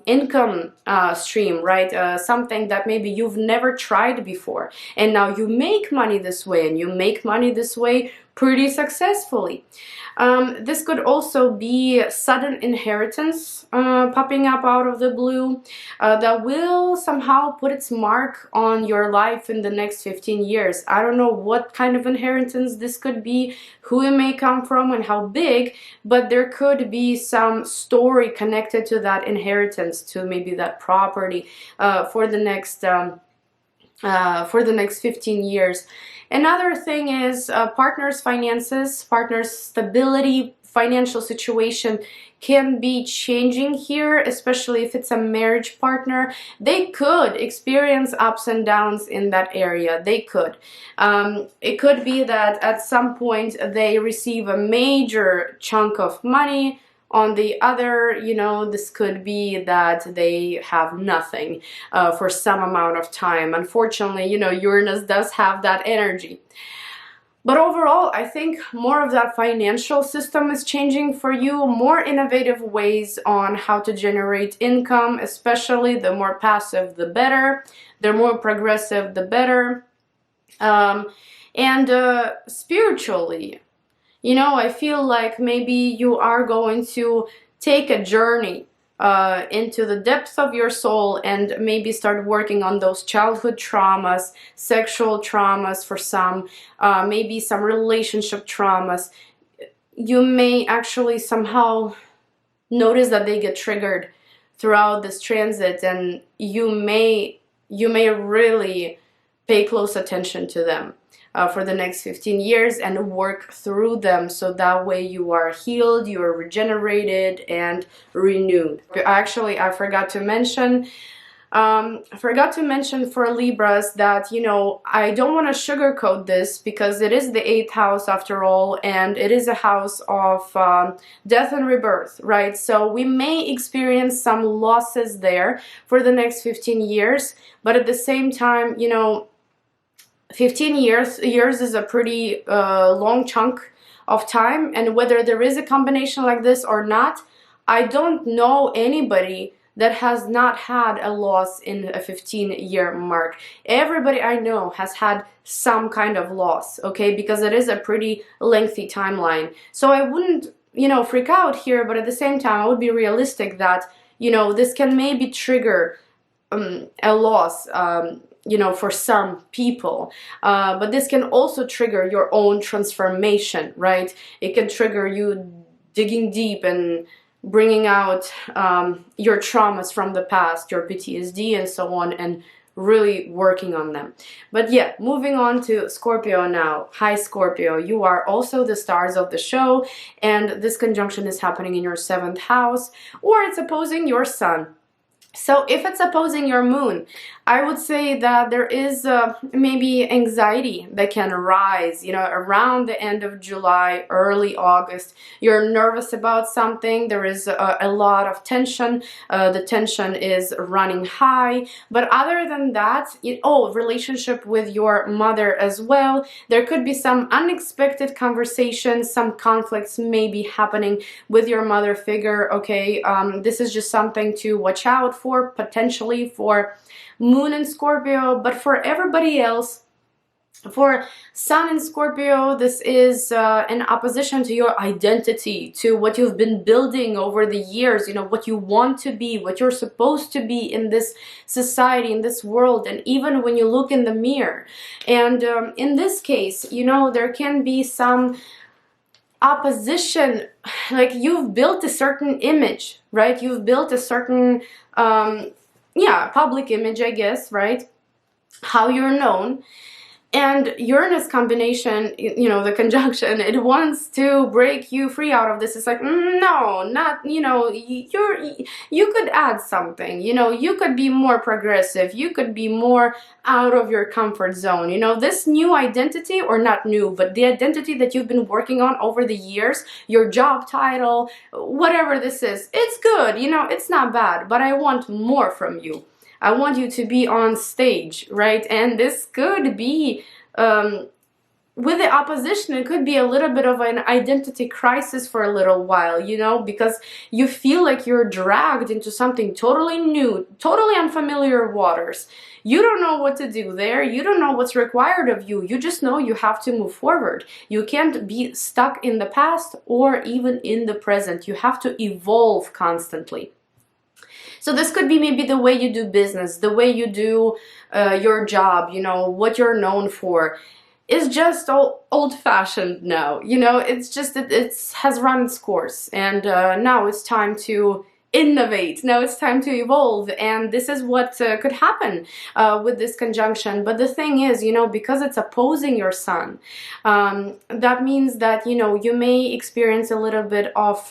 income stream, right? Something that maybe you've never tried before, and now you make money this way, and you make money this way pretty successfully. This could also be sudden inheritance popping up out of the blue that will somehow put its mark on your life in the next 15 years. I don't know what kind of inheritance this could be, who it may come from, and how big, but there could be some story connected to that inheritance, to maybe that property for the next 15 years. Another thing is partners' finances, partners' stability, financial situation can be changing here, especially if it's a marriage partner. They could experience ups and downs in that area. They could. It could be that at some point they receive a major chunk of money. On the other, you know, this could be that they have nothing for some amount of time. Unfortunately, you know, Uranus does have that energy. But overall, I think more of that financial system is changing for you, more innovative ways on how to generate income, especially the more passive, the better. The more progressive, the better. And spiritually, you know, I feel like maybe you are going to take a journey into the depths of your soul and maybe start working on those childhood traumas, sexual traumas for some, maybe some relationship traumas. You may actually somehow notice that they get triggered throughout this transit, and you may really pay close attention to them for the next 15 years and work through them, so that way you are healed, you are regenerated and renewed. Actually, I forgot to mention for Libras that, you know, I don't want to sugarcoat this, because it is the 8th house after all, and it is a house of death and rebirth, right? So we may experience some losses there for the next 15 years, but at the same time, you know, 15 years is a pretty long chunk of time, and whether there is a combination like this or not, I don't know anybody that has not had a loss in a 15-year mark. Everybody I know has had some kind of loss, okay, because it is a pretty lengthy timeline. So I wouldn't, you know, freak out here, but at the same time I would be realistic that, you know, this can maybe trigger a loss, you know, for some people, but this can also trigger your own transformation, right? It can trigger you digging deep and bringing out your traumas from the past, your PTSD and so on, and really working on them. But yeah, moving on to Scorpio now. Hi Scorpio, you are also the stars of the show, and this conjunction is happening in your 7th house, or it's opposing your sun. So if it's opposing your moon, I would say that there is maybe anxiety that can arise, you know, around the end of July, early August. You're nervous about something. There is a lot of tension. The tension is running high. But other than that, relationship with your mother as well. There could be some unexpected conversations, some conflicts may be happening with your mother figure, okay? This is just something to watch out for, potentially for Moon in Scorpio, but for everybody else, for Sun in Scorpio, this is in opposition to your identity, to what you've been building over the years, you know, what you want to be, what you're supposed to be in this society, in this world, and even when you look in the mirror. And in this case, you know, there can be some opposition, like you've built a certain image, right? You've built a certain public image, I guess, right? How you're known. And Uranus combination, you know, the conjunction, it wants to break you free out of this. It's like, no, not, you know, you could add something, you know, you could be more progressive, you could be more out of your comfort zone. You know, this new identity, or not new, but the identity that you've been working on over the years, your job title, whatever this is, it's good, you know, it's not bad, but I want more from you. I want you to be on stage, right? And this could be, with the opposition, it could be a little bit of an identity crisis for a little while, you know, because you feel like you're dragged into something totally new, totally unfamiliar waters. You don't know what to do there. You don't know what's required of you. You just know you have to move forward. You can't be stuck in the past or even in the present. You have to evolve constantly. So this could be maybe the way you do business, the way you do your job, you know, what you're known for is just old-fashioned now. You know, it's just, it has run its course, and now it's time to innovate. Now it's time to evolve, and this is what could happen with this conjunction. But the thing is, you know, because it's opposing your sun, that means that, you know, you may experience a little bit of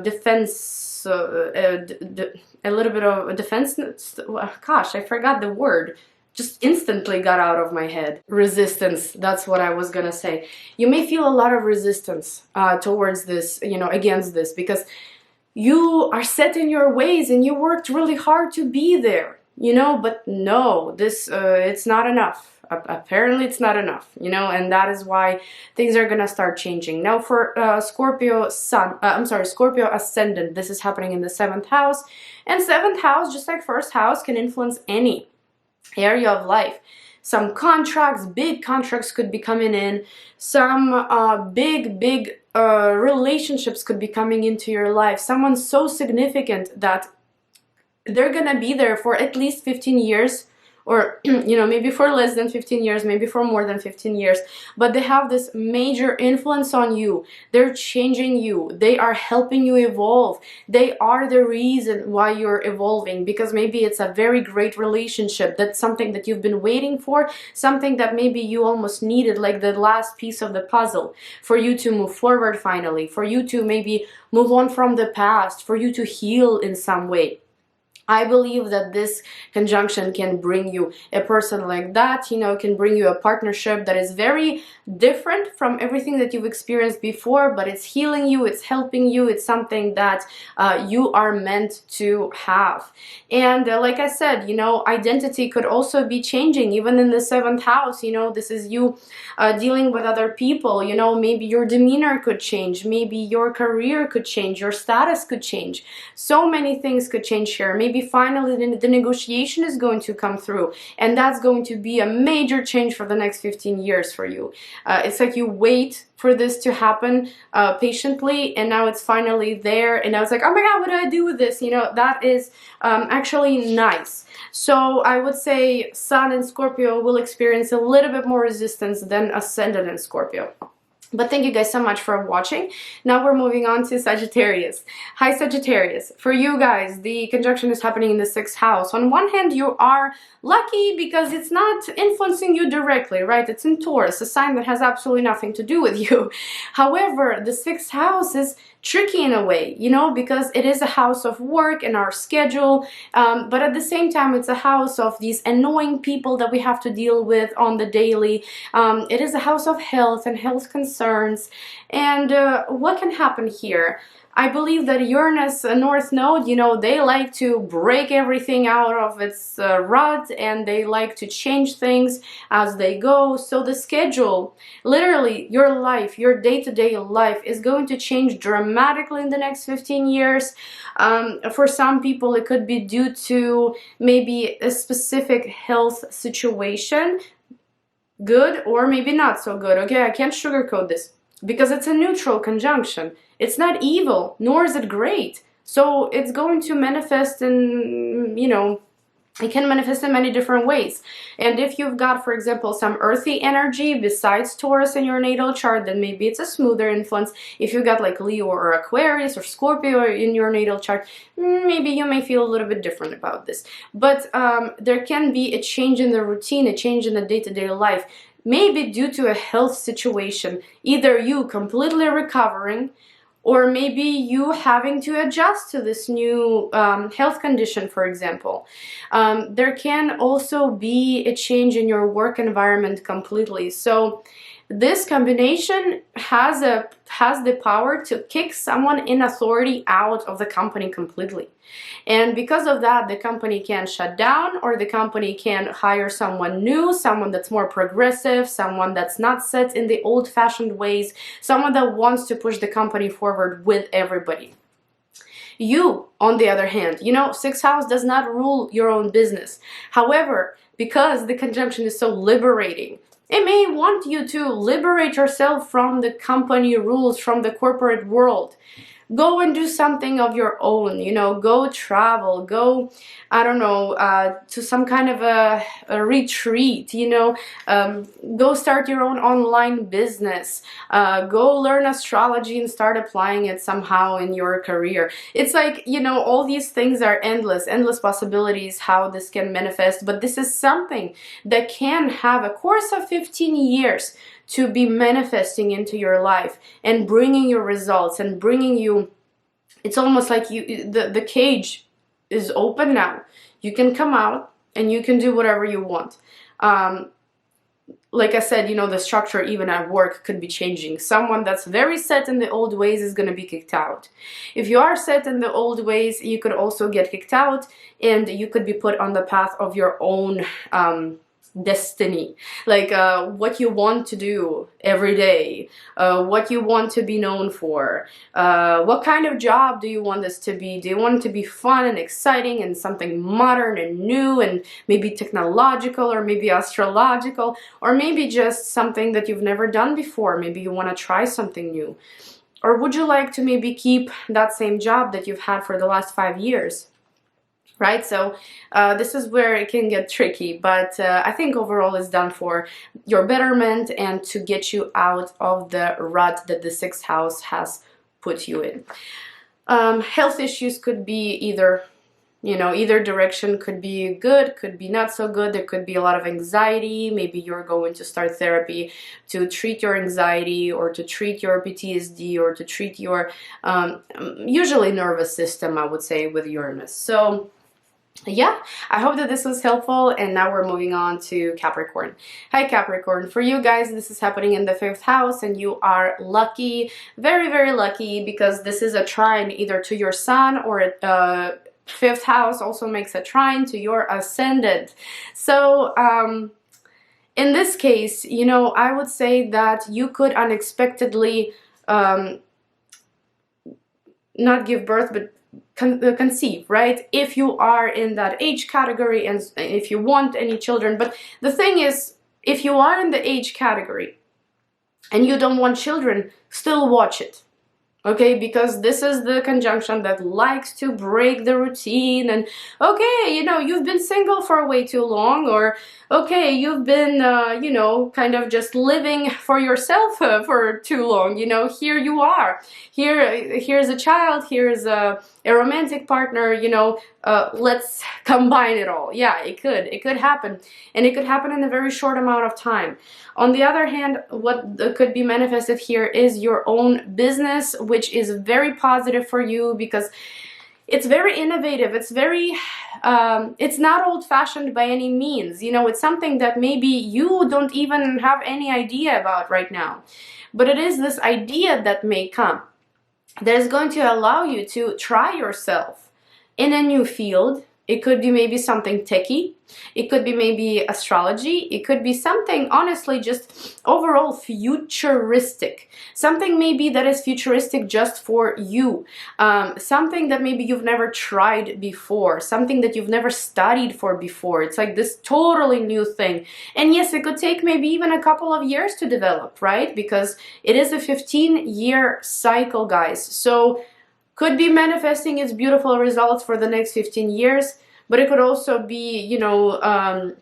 defense, a little bit of defense. Gosh, I forgot the word. Just instantly got out of my head. Resistance, that's what I was gonna say. You may feel a lot of resistance towards this, you know, against this, because you are set in your ways and you worked really hard to be there, you know, but no, this, it's not enough. Apparently it's not enough, you know, and that is why things are gonna start changing. Now for Scorpio Sun, Scorpio Ascendant, this is happening in the 7th house, and 7th house, just like 1st house, can influence any area of life. Some contracts, big contracts could be coming in, some big relationships could be coming into your life, someone so significant that they're gonna be there for at least 15 years, or, you know, maybe for less than 15 years, maybe for more than 15 years, but they have this major influence on you. They're changing you. They are helping you evolve. They are the reason why you're evolving, because maybe it's a very great relationship. That's something that you've been waiting for, something that maybe you almost needed, like the last piece of the puzzle, for you to move forward finally, for you to maybe move on from the past, for you to heal in some way. I believe that this conjunction can bring you a person like that, you know, can bring you a partnership that is very different from everything that you've experienced before, but it's healing you, it's helping you, it's something that you are meant to have. And like I said, you know, identity could also be changing, even in the 7th house, you know, this is you dealing with other people, you know, maybe your demeanor could change, maybe your career could change, your status could change. So many things could change here. Maybe finally the negotiation is going to come through, and that's going to be a major change for the next 15 years for you. It's like you wait for this to happen patiently, and now it's finally there, and I was like, oh my god, what do I do with this? You know, that is actually nice. So I would say Sun in Scorpio will experience a little bit more resistance than Ascendant in Scorpio. But thank you guys so much for watching. Now we're moving on to Sagittarius. Hi Sagittarius. For you guys, the conjunction is happening in the 6th house. On one hand, you are lucky because it's not influencing you directly, right? It's in Taurus, a sign that has absolutely nothing to do with you. However, the 6th house is tricky in a way, you know, because it is a house of work and our schedule, but at the same time it's a house of these annoying people that we have to deal with on the daily. It is a house of health and health concerns. And what can happen here? I believe that Uranus, North Node, you know, they like to break everything out of its rut, and they like to change things as they go. So the schedule, literally your life, your day-to-day life is going to change dramatically in the next 15 years. For some people, it could be due to maybe a specific health situation, good or maybe not so good. Okay, I can't sugarcoat this because it's a neutral conjunction. It's not evil, nor is it great. So it's going to manifest in, you know, it can manifest in many different ways. And if you've got, for example, some earthy energy besides Taurus in your natal chart, then maybe it's a smoother influence. If you've got like Leo or Aquarius or Scorpio in your natal chart, maybe you may feel a little bit different about this. But there can be a change in the routine, a change in the day-to-day life, maybe due to a health situation, either you completely recovering, or maybe you having to adjust to this new health condition, for example. There can also be a change in your work environment completely. So this combination has the power to kick someone in authority out of the company completely. And because of that, the company can shut down, or the company can hire someone new, someone that's more progressive, someone that's not set in the old-fashioned ways, someone that wants to push the company forward with everybody. You, on the other hand, you know, sixth house does not rule your own business. However, because the conjunction is so liberating, it may want you to liberate yourself from the company rules, from the corporate world. Go and do something of your own, you know, go travel, go, I don't know, to some kind of a retreat, you know, go start your own online business, go learn astrology and start applying it somehow in your career. It's like, you know, all these things are endless possibilities how this can manifest, but this is something that can have a course of 15 years to be manifesting into your life and bringing you results and bringing you, it's almost like the cage is open now. You can come out and you can do whatever you want. Like I said, you know, the structure even at work could be changing. Someone that's very set in the old ways is going to be kicked out. If you are set in the old ways, you could also get kicked out, and you could be put on the path of your own destiny, like what you want to do every day, what you want to be known for, what kind of job do you want this to be? Do you want it to be fun and exciting and something modern and new and maybe technological, or maybe astrological, or maybe just something that you've never done before? Maybe you want to try something new. Or would you like to maybe keep that same job that you've had for the last 5 years? Right? So this is where it can get tricky, but I think overall it's done for your betterment and to get you out of the rut that the sixth house has put you in. Health issues could be either, you know, either direction, could be good, could be not so good. There could be a lot of anxiety. Maybe you're going to start therapy to treat your anxiety, or to treat your PTSD, or to treat your usually nervous system, I would say, with Uranus. So yeah, I hope that this was helpful, and now we're moving on to Capricorn. Hi Capricorn, for you guys this is happening in the 5th house, and you are lucky, very, very lucky, because this is a trine either to your sun, or 5th house also makes a trine to your ascendant. So in this case, you know, I would say that you could unexpectedly not give birth, but conceive, right? If you are in that age category, and if you want any children. But the thing is, if you are in the age category and you don't want children, still watch it. Okay, because this is the conjunction that likes to break the routine, and okay, you know, you've been single for way too long, or okay, you've been, you know, kind of just living for yourself for too long. You know, here you are. Here's a child. Here's a a romantic partner, you know, let's combine it all. Yeah, it could happen, and it could happen in a very short amount of time. On the other hand, what could be manifested here is your own business, which is very positive for you because it's very innovative. It's very, it's not old-fashioned by any means. You know, it's something that maybe you don't even have any idea about right now. But it is this idea that may come that is going to allow you to try yourself in a new field. It could be maybe something techie. It could be maybe astrology. It could be something, honestly, just overall futuristic. Something maybe that is futuristic just for you. Something that maybe you've never tried before. Something that you've never studied for before. It's like this totally new thing. And yes, it could take maybe even a couple of years to develop, right? Because it is a 15-year cycle, guys. So could be manifesting its beautiful results for the next 15 years, but it could also be, you know,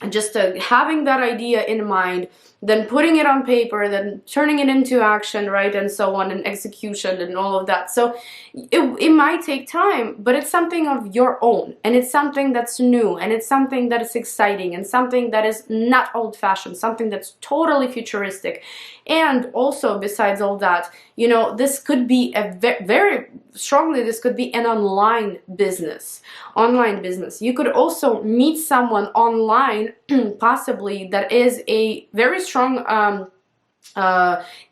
just having that idea in mind, then putting it on paper, then turning it into action, right, and so on, and execution and all of that. So it might take time, but it's something of your own, and it's something that's new, and it's something that is exciting, and something that is not old-fashioned, something that's totally futuristic. And also, besides all that, you know, this could be a very strongly, this could be an online business. You could also meet someone online, possibly, that is a very strong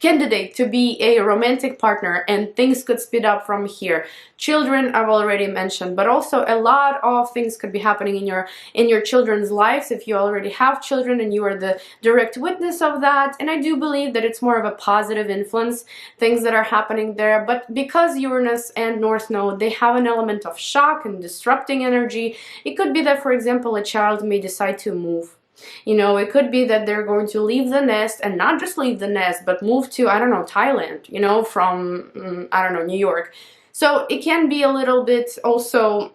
candidate to be a romantic partner, and things could speed up from here. Children, I've already mentioned, but also a lot of things could be happening in your children's lives if you already have children and you are the direct witness of that. And I do believe that it's more of a positive influence, things that are happening there. But because Uranus and North Node, they have an element of shock and disrupting energy, it could be that, for example, a child may decide to move. You know, it could be that they're going to leave the nest, and not just leave the nest, but move to, I don't know, Thailand, you know, from, I don't know, New York. So it can be a little bit also,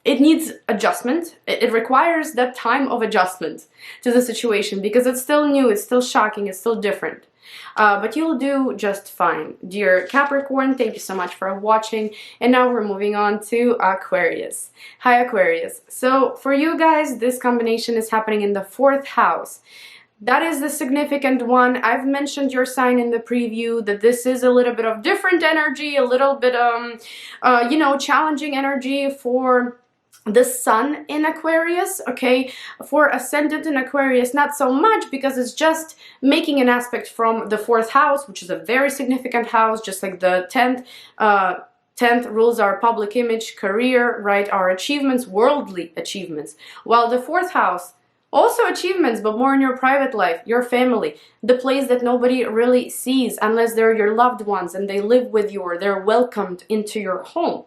it needs adjustment. It requires that time of adjustment to the situation because it's still new, it's still shocking, it's still different. But you'll do just fine. Dear Capricorn, thank you so much for watching. And now we're moving on to Aquarius. Hi, Aquarius. So for you guys, this combination is happening in the 4th house. That is the significant one. I've mentioned your sign in the preview that this is a little bit of different energy, a little bit, you know, challenging energy for the sun in Aquarius, okay? For ascendant in Aquarius, not so much, because it's just making an aspect from the 4th house, which is a very significant house, just like the 10th. 10th rules our public image, career, right? Our achievements, worldly achievements. While the 4th house, also achievements, but more in your private life, your family, the place that nobody really sees unless they're your loved ones and they live with you or they're welcomed into your home.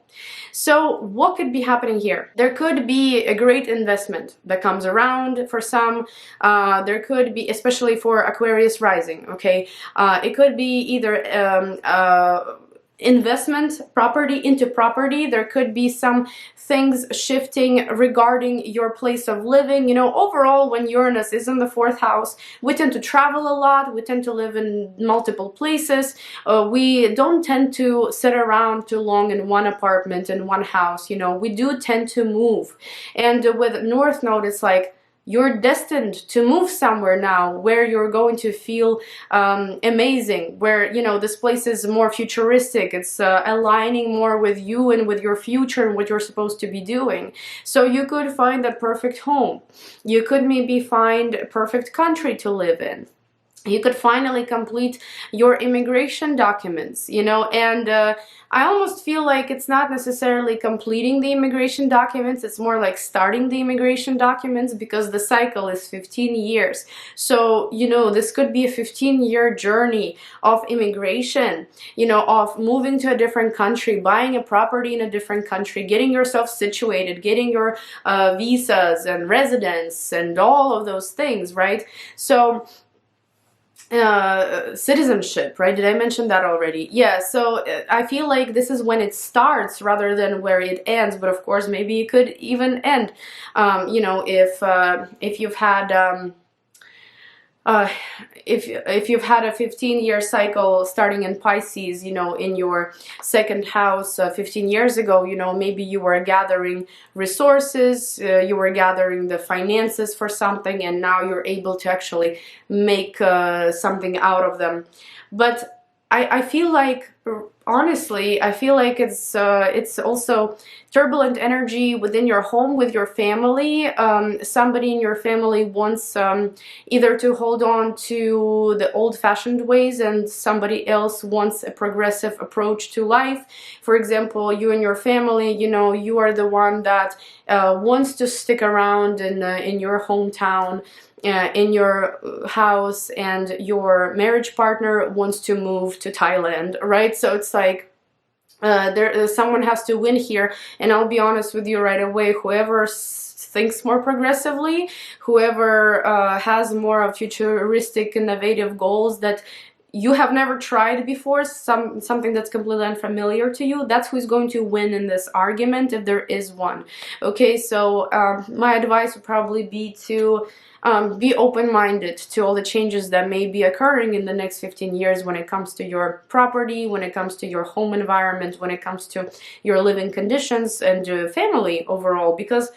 So what could be happening here? There could be a great investment that comes around for some. There could be, especially for Aquarius rising, okay? It could be either investment property into property. There could be some things shifting regarding your place of living. You know, overall, when Uranus is in the 4th house, we tend to travel a lot, we tend to live in multiple places, we don't tend to sit around too long in one apartment, in one house. You know, we do tend to move. And with North Node, it's like you're destined to move somewhere now where you're going to feel amazing, where, you know, this place is more futuristic, it's aligning more with you and with your future and what you're supposed to be doing. So you could find that perfect home. You could maybe find a perfect country to live in. You could finally complete your immigration documents, you know, and I almost feel like it's not necessarily completing the immigration documents, it's more like starting the immigration documents, because the cycle is 15 years. So, you know, this could be a 15-year journey of immigration, you know, of moving to a different country, buying a property in a different country, getting yourself situated, getting your visas and residence and all of those things, right? So citizenship, right? Did I mention that already? Yeah, so I feel like this is when it starts rather than where it ends, but of course maybe it could even end, you know, if you've had uh, if you've had a 15-year cycle starting in Pisces, you know, in your second house 15 years ago, you know, maybe you were gathering resources, you were gathering the finances for something, and now you're able to actually make something out of them. But I feel like, honestly, I feel like it's also turbulent energy within your home with your family. Somebody in your family wants either to hold on to the old-fashioned ways, and somebody else wants a progressive approach to life. For example, you and your family, you know, you are the one that wants to stick around in your hometown, in your house, and your marriage partner wants to move to Thailand, right? So it's like someone has to win here, and I'll be honest with you right away, whoever thinks more progressively, whoever has more futuristic, innovative goals that you have never tried before, something that's completely unfamiliar to you, that's who's going to win in this argument, if there is one. Okay, so my advice would probably be to be open-minded to all the changes that may be occurring in the next 15 years when it comes to your property, when it comes to your home environment, when it comes to your living conditions and family overall, because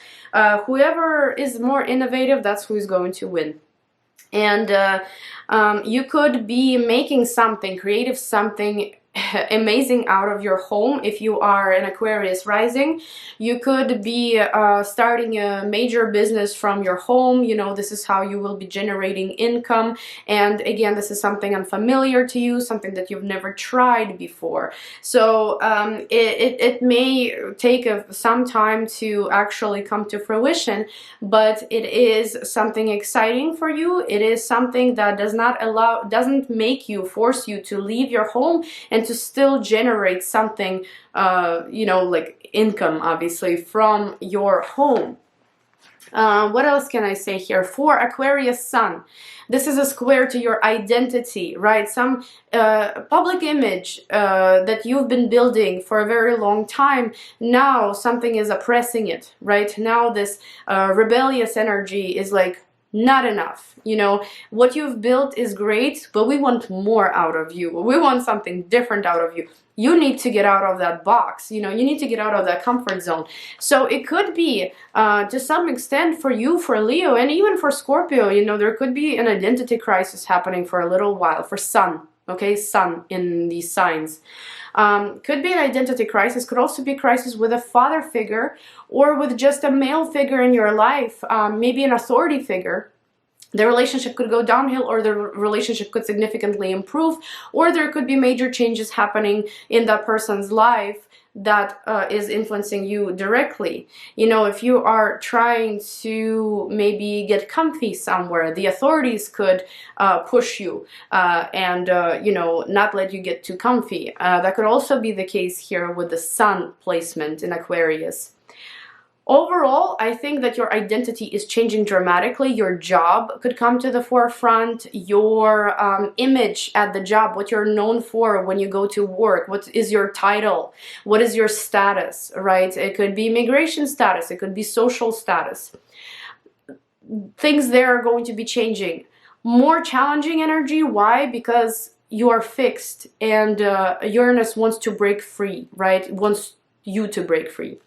whoever is more innovative, that's who's going to win. And you could be making something creative, something amazing out of your home. If you are an Aquarius rising, you could be starting a major business from your home. You know, this is how you will be generating income, and again, this is something unfamiliar to you, something that you've never tried before. So it may take some time to actually come to fruition, but it is something exciting for you. It is something that doesn't make you, force you to leave your home and to still generate something, you know, like income, obviously, from your home. What else can I say here? For Aquarius Sun, this is a square to your identity, right? Some public image that you've been building for a very long time, now something is oppressing it, right? Now this rebellious energy is like, not enough. You know, what you've built is great, but we want more out of you. We want something different out of you. You need to get out of that box. You know, you need to get out of that comfort zone. So it could be, to some extent, for you, for Leo, and even for Scorpio, you know, there could be an identity crisis happening for a little while. For Sun, okay, Sun in these signs. Could be an identity crisis, could also be a crisis with a father figure or with just a male figure in your life, maybe an authority figure. The relationship could go downhill, or the relationship could significantly improve, or there could be major changes happening in that person's life that is influencing you directly. You know, if you are trying to maybe get comfy somewhere, the authorities could push you and you know, not let you get too comfy. That could also be the case here with the Sun placement in Aquarius. Overall, I think that your identity is changing dramatically. Your job could come to the forefront, your image at the job, what you're known for when you go to work, what is your title, what is your status, right? It could be immigration status, it could be social status. Things there are going to be changing. More challenging energy, why? Because you are fixed, and Uranus wants to break free, right? It wants you to break free.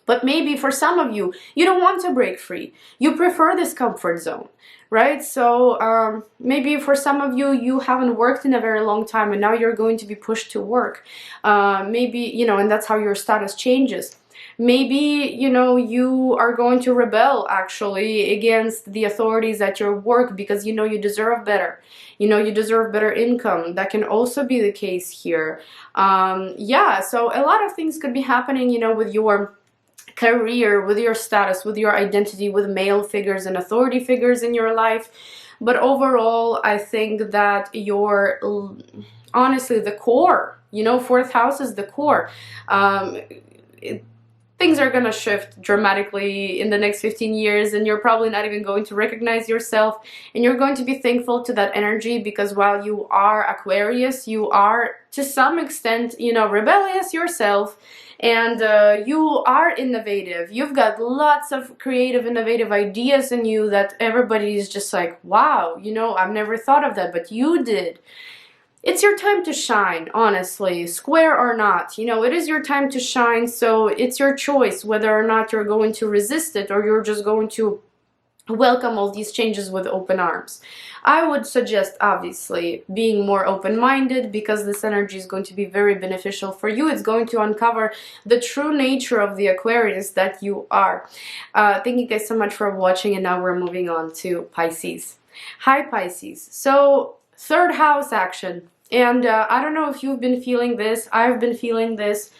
But maybe for some of you, you don't want to break free. You prefer this comfort zone, right? So maybe for some of you, you haven't worked in a very long time, and now you're going to be pushed to work. Maybe, you know, and that's how your status changes. Maybe, you know, you are going to rebel actually against the authorities at your work because you know you deserve better. You know, you deserve better income. That can also be the case here. Yeah, so a lot of things could be happening, you know, with your career, with your status, with your identity, with male figures and authority figures in your life. But overall, I think that your, honestly, the core, you know, fourth house is the core. Things are going to shift dramatically in the next 15 years, and you're probably not even going to recognize yourself, and you're going to be thankful to that energy, because while you are Aquarius, you are to some extent, you know, rebellious yourself, and you are innovative. You've got lots of creative, innovative ideas in you that everybody is just like, wow, you know, I've never thought of that, but you did. It's your time to shine, honestly, square or not. You know, it is your time to shine, so it's your choice whether or not you're going to resist it or you're just going to welcome all these changes with open arms. I would suggest, obviously, being more open-minded, because this energy is going to be very beneficial for you. It's going to uncover the true nature of the Aquarius that you are. Thank you guys so much for watching, and now we're moving on to Pisces. Hi, Pisces. So, third house action. And I don't know if you've been feeling this. I've been feeling this.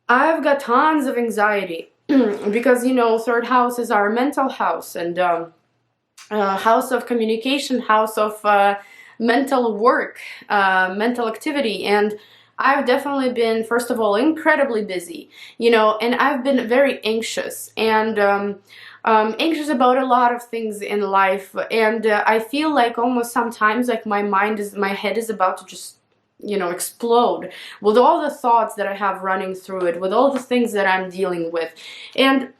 I've got tons of anxiety. Because, you know, third house is our mental house, and house of communication, house of mental work, mental activity. And I've definitely been, first of all, incredibly busy, you know, and I've been very anxious, and anxious about a lot of things in life. And I feel like almost sometimes like my head is about to just, you know, explode with all the thoughts that I have running through it, with all the things that I'm dealing with. And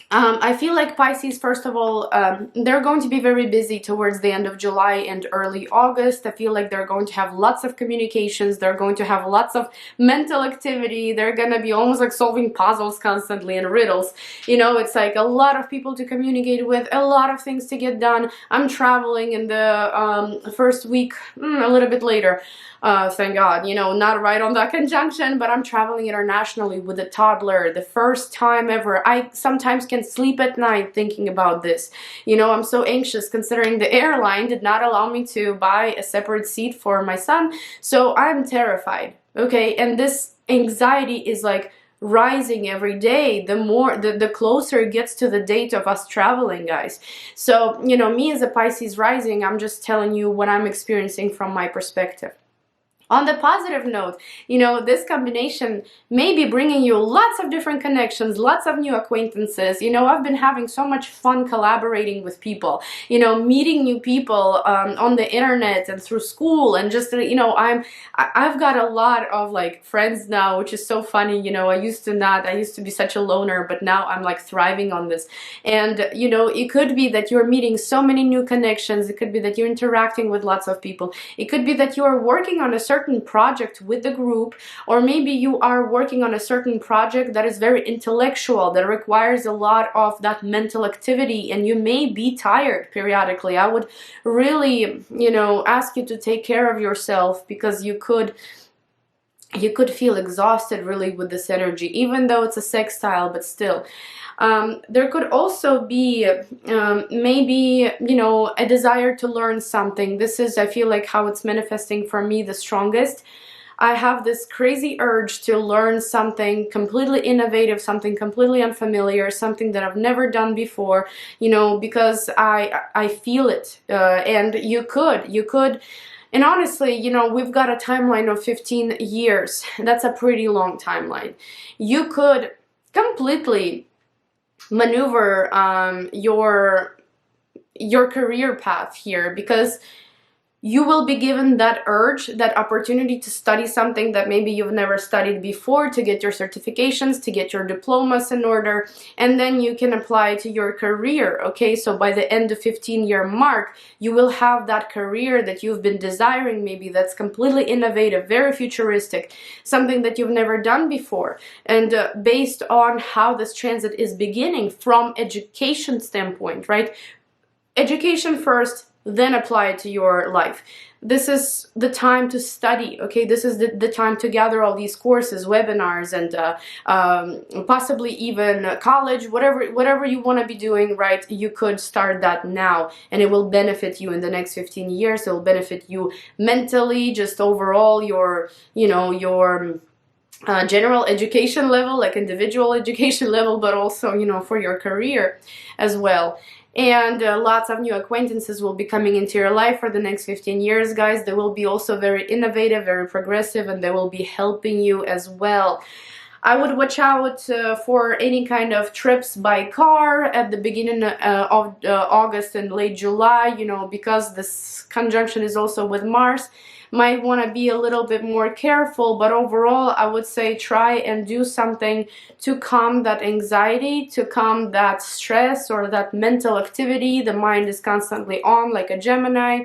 I feel like Pisces, first of all, they're going to be very busy towards the end of July and early August. I feel like they're going to have lots of communications. They're going to have lots of mental activity. They're going to be almost like solving puzzles constantly and riddles. You know, it's like a lot of people to communicate with, a lot of things to get done. I'm traveling in the first week, a little bit later. Thank God, you know, not right on that conjunction, but I'm traveling internationally with a toddler, the first time ever. I sometimes can sleep at night thinking about this. You know, I'm so anxious considering the airline did not allow me to buy a separate seat for my son, so I'm terrified, okay? And this anxiety is like rising every day, the closer it gets to the date of us traveling, guys. So, you know, me as a Pisces rising, I'm just telling you what I'm experiencing from my perspective. On the positive note, you know, this combination may be bringing you lots of different connections, lots of new acquaintances. You know, I've been having so much fun collaborating with people, you know, meeting new people on the internet and through school, and just, you know, I've got a lot of like friends now, which is so funny. You know, I used to be such a loner, but now I'm like thriving on this. And, you know, it could be that you're meeting so many new connections. It could be that you're interacting with lots of people. It could be that you are working on a certain project with the group, or maybe you are working on a certain project that is very intellectual, that requires a lot of that mental activity, and you may be tired periodically. I would really, you know, ask you to take care of yourself, because you could feel exhausted really with this energy, even though it's a sextile, but still. There could also be maybe, you know, a desire to learn something. This is, I feel like, how it's manifesting for me the strongest. I have this crazy urge to learn something completely innovative, something completely unfamiliar, something that I've never done before, you know, because I feel it. And you could. And honestly, you know, we've got a timeline of 15 years. That's a pretty long timeline. You could completely maneuver your career path here, because you will be given that urge, that opportunity to study something that maybe you've never studied before, to get your certifications, to get your diplomas in order, and then you can apply to your career, okay? So by the end of 15-year mark, you will have that career that you've been desiring, maybe that's completely innovative, very futuristic, something that you've never done before. And based on how this transit is beginning from education standpoint, right? Education first, then apply it to your life. This is the time to study, okay? This is the time to gather all these courses, webinars, and possibly even college, whatever you want to be doing, right? You could start that now, and it will benefit you in the next 15 years. It will benefit you mentally, just overall, your, you know, your general education level, like individual education level, but also, you know, for your career as well. And lots of new acquaintances will be coming into your life for the next 15 years, guys. They will be also very innovative, very progressive, and they will be helping you as well. I would watch out for any kind of trips by car at the beginning of August and late July, you know, because this conjunction is also with Mars. might want to be a little bit more careful, but overall I would say try and do something to calm that anxiety, to calm that stress or that mental activity. The mind is constantly on, like a Gemini.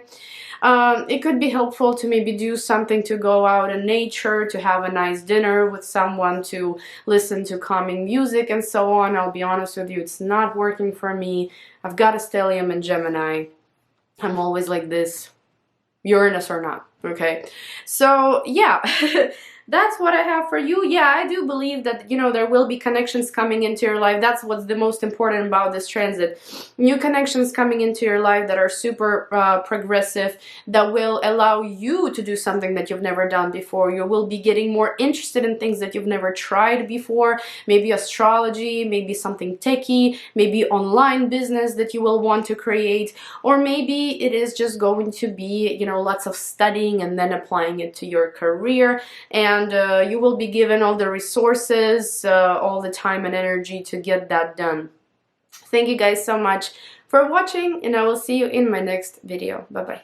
It could be helpful to maybe do something, to go out in nature, to have a nice dinner with someone, to listen to calming music and so on. I'll be honest with you, it's not working for me. I've got a stellium in Gemini. I'm always like this, Uranus or not, okay? So yeah, that's what I have for you. Yeah, I do believe that, you know, there will be connections coming into your life. That's what's the most important about this transit. New connections coming into your life that are super progressive, that will allow you to do something that you've never done before. You will be getting more interested in things that you've never tried before. Maybe astrology, maybe something techie, maybe online business that you will want to create, or maybe it is just going to be, you know, lots of studying and then applying it to your career. And you will be given all the resources, all the time and energy to get that done. Thank you guys so much for watching, and I will see you in my next video. Bye bye.